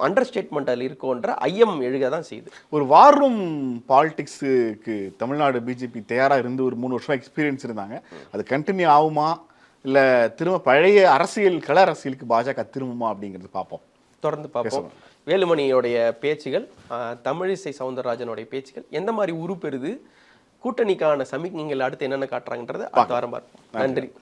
அண்டர் ஸ்டேட்மெண்ட் அதில் இருக்கோன்ற ஐயம் எழுக தான் செய்யுது. ஒரு வார் ரூம் பாலிடிக்ஸுக்கு தமிழ்நாடு பிஜேபி தயாராக இருந்து ஒரு 3 வருஷம் எக்ஸ்பீரியன்ஸ் இருந்தாங்க. அது கண்டினியூ ஆகுமா இல்லை திரும்ப பழைய கள அரசியலுக்கு பாஜக திரும்புமா அப்படிங்கிறது பார்ப்போம், தொடர்ந்து பார்ப்போம். வேலுமணியோடைய பேச்சுகள், தமிழிசை சவுந்தரராஜனுடைய பேச்சுகள் எந்த மாதிரி உருப்பெறுது, கூட்டணிக்கான சமிக்ஞைகள் அடுத்து என்னென்ன காட்டுறாங்கன்றதை அடுத்த வாரம் பார்ப்போம். நன்றி.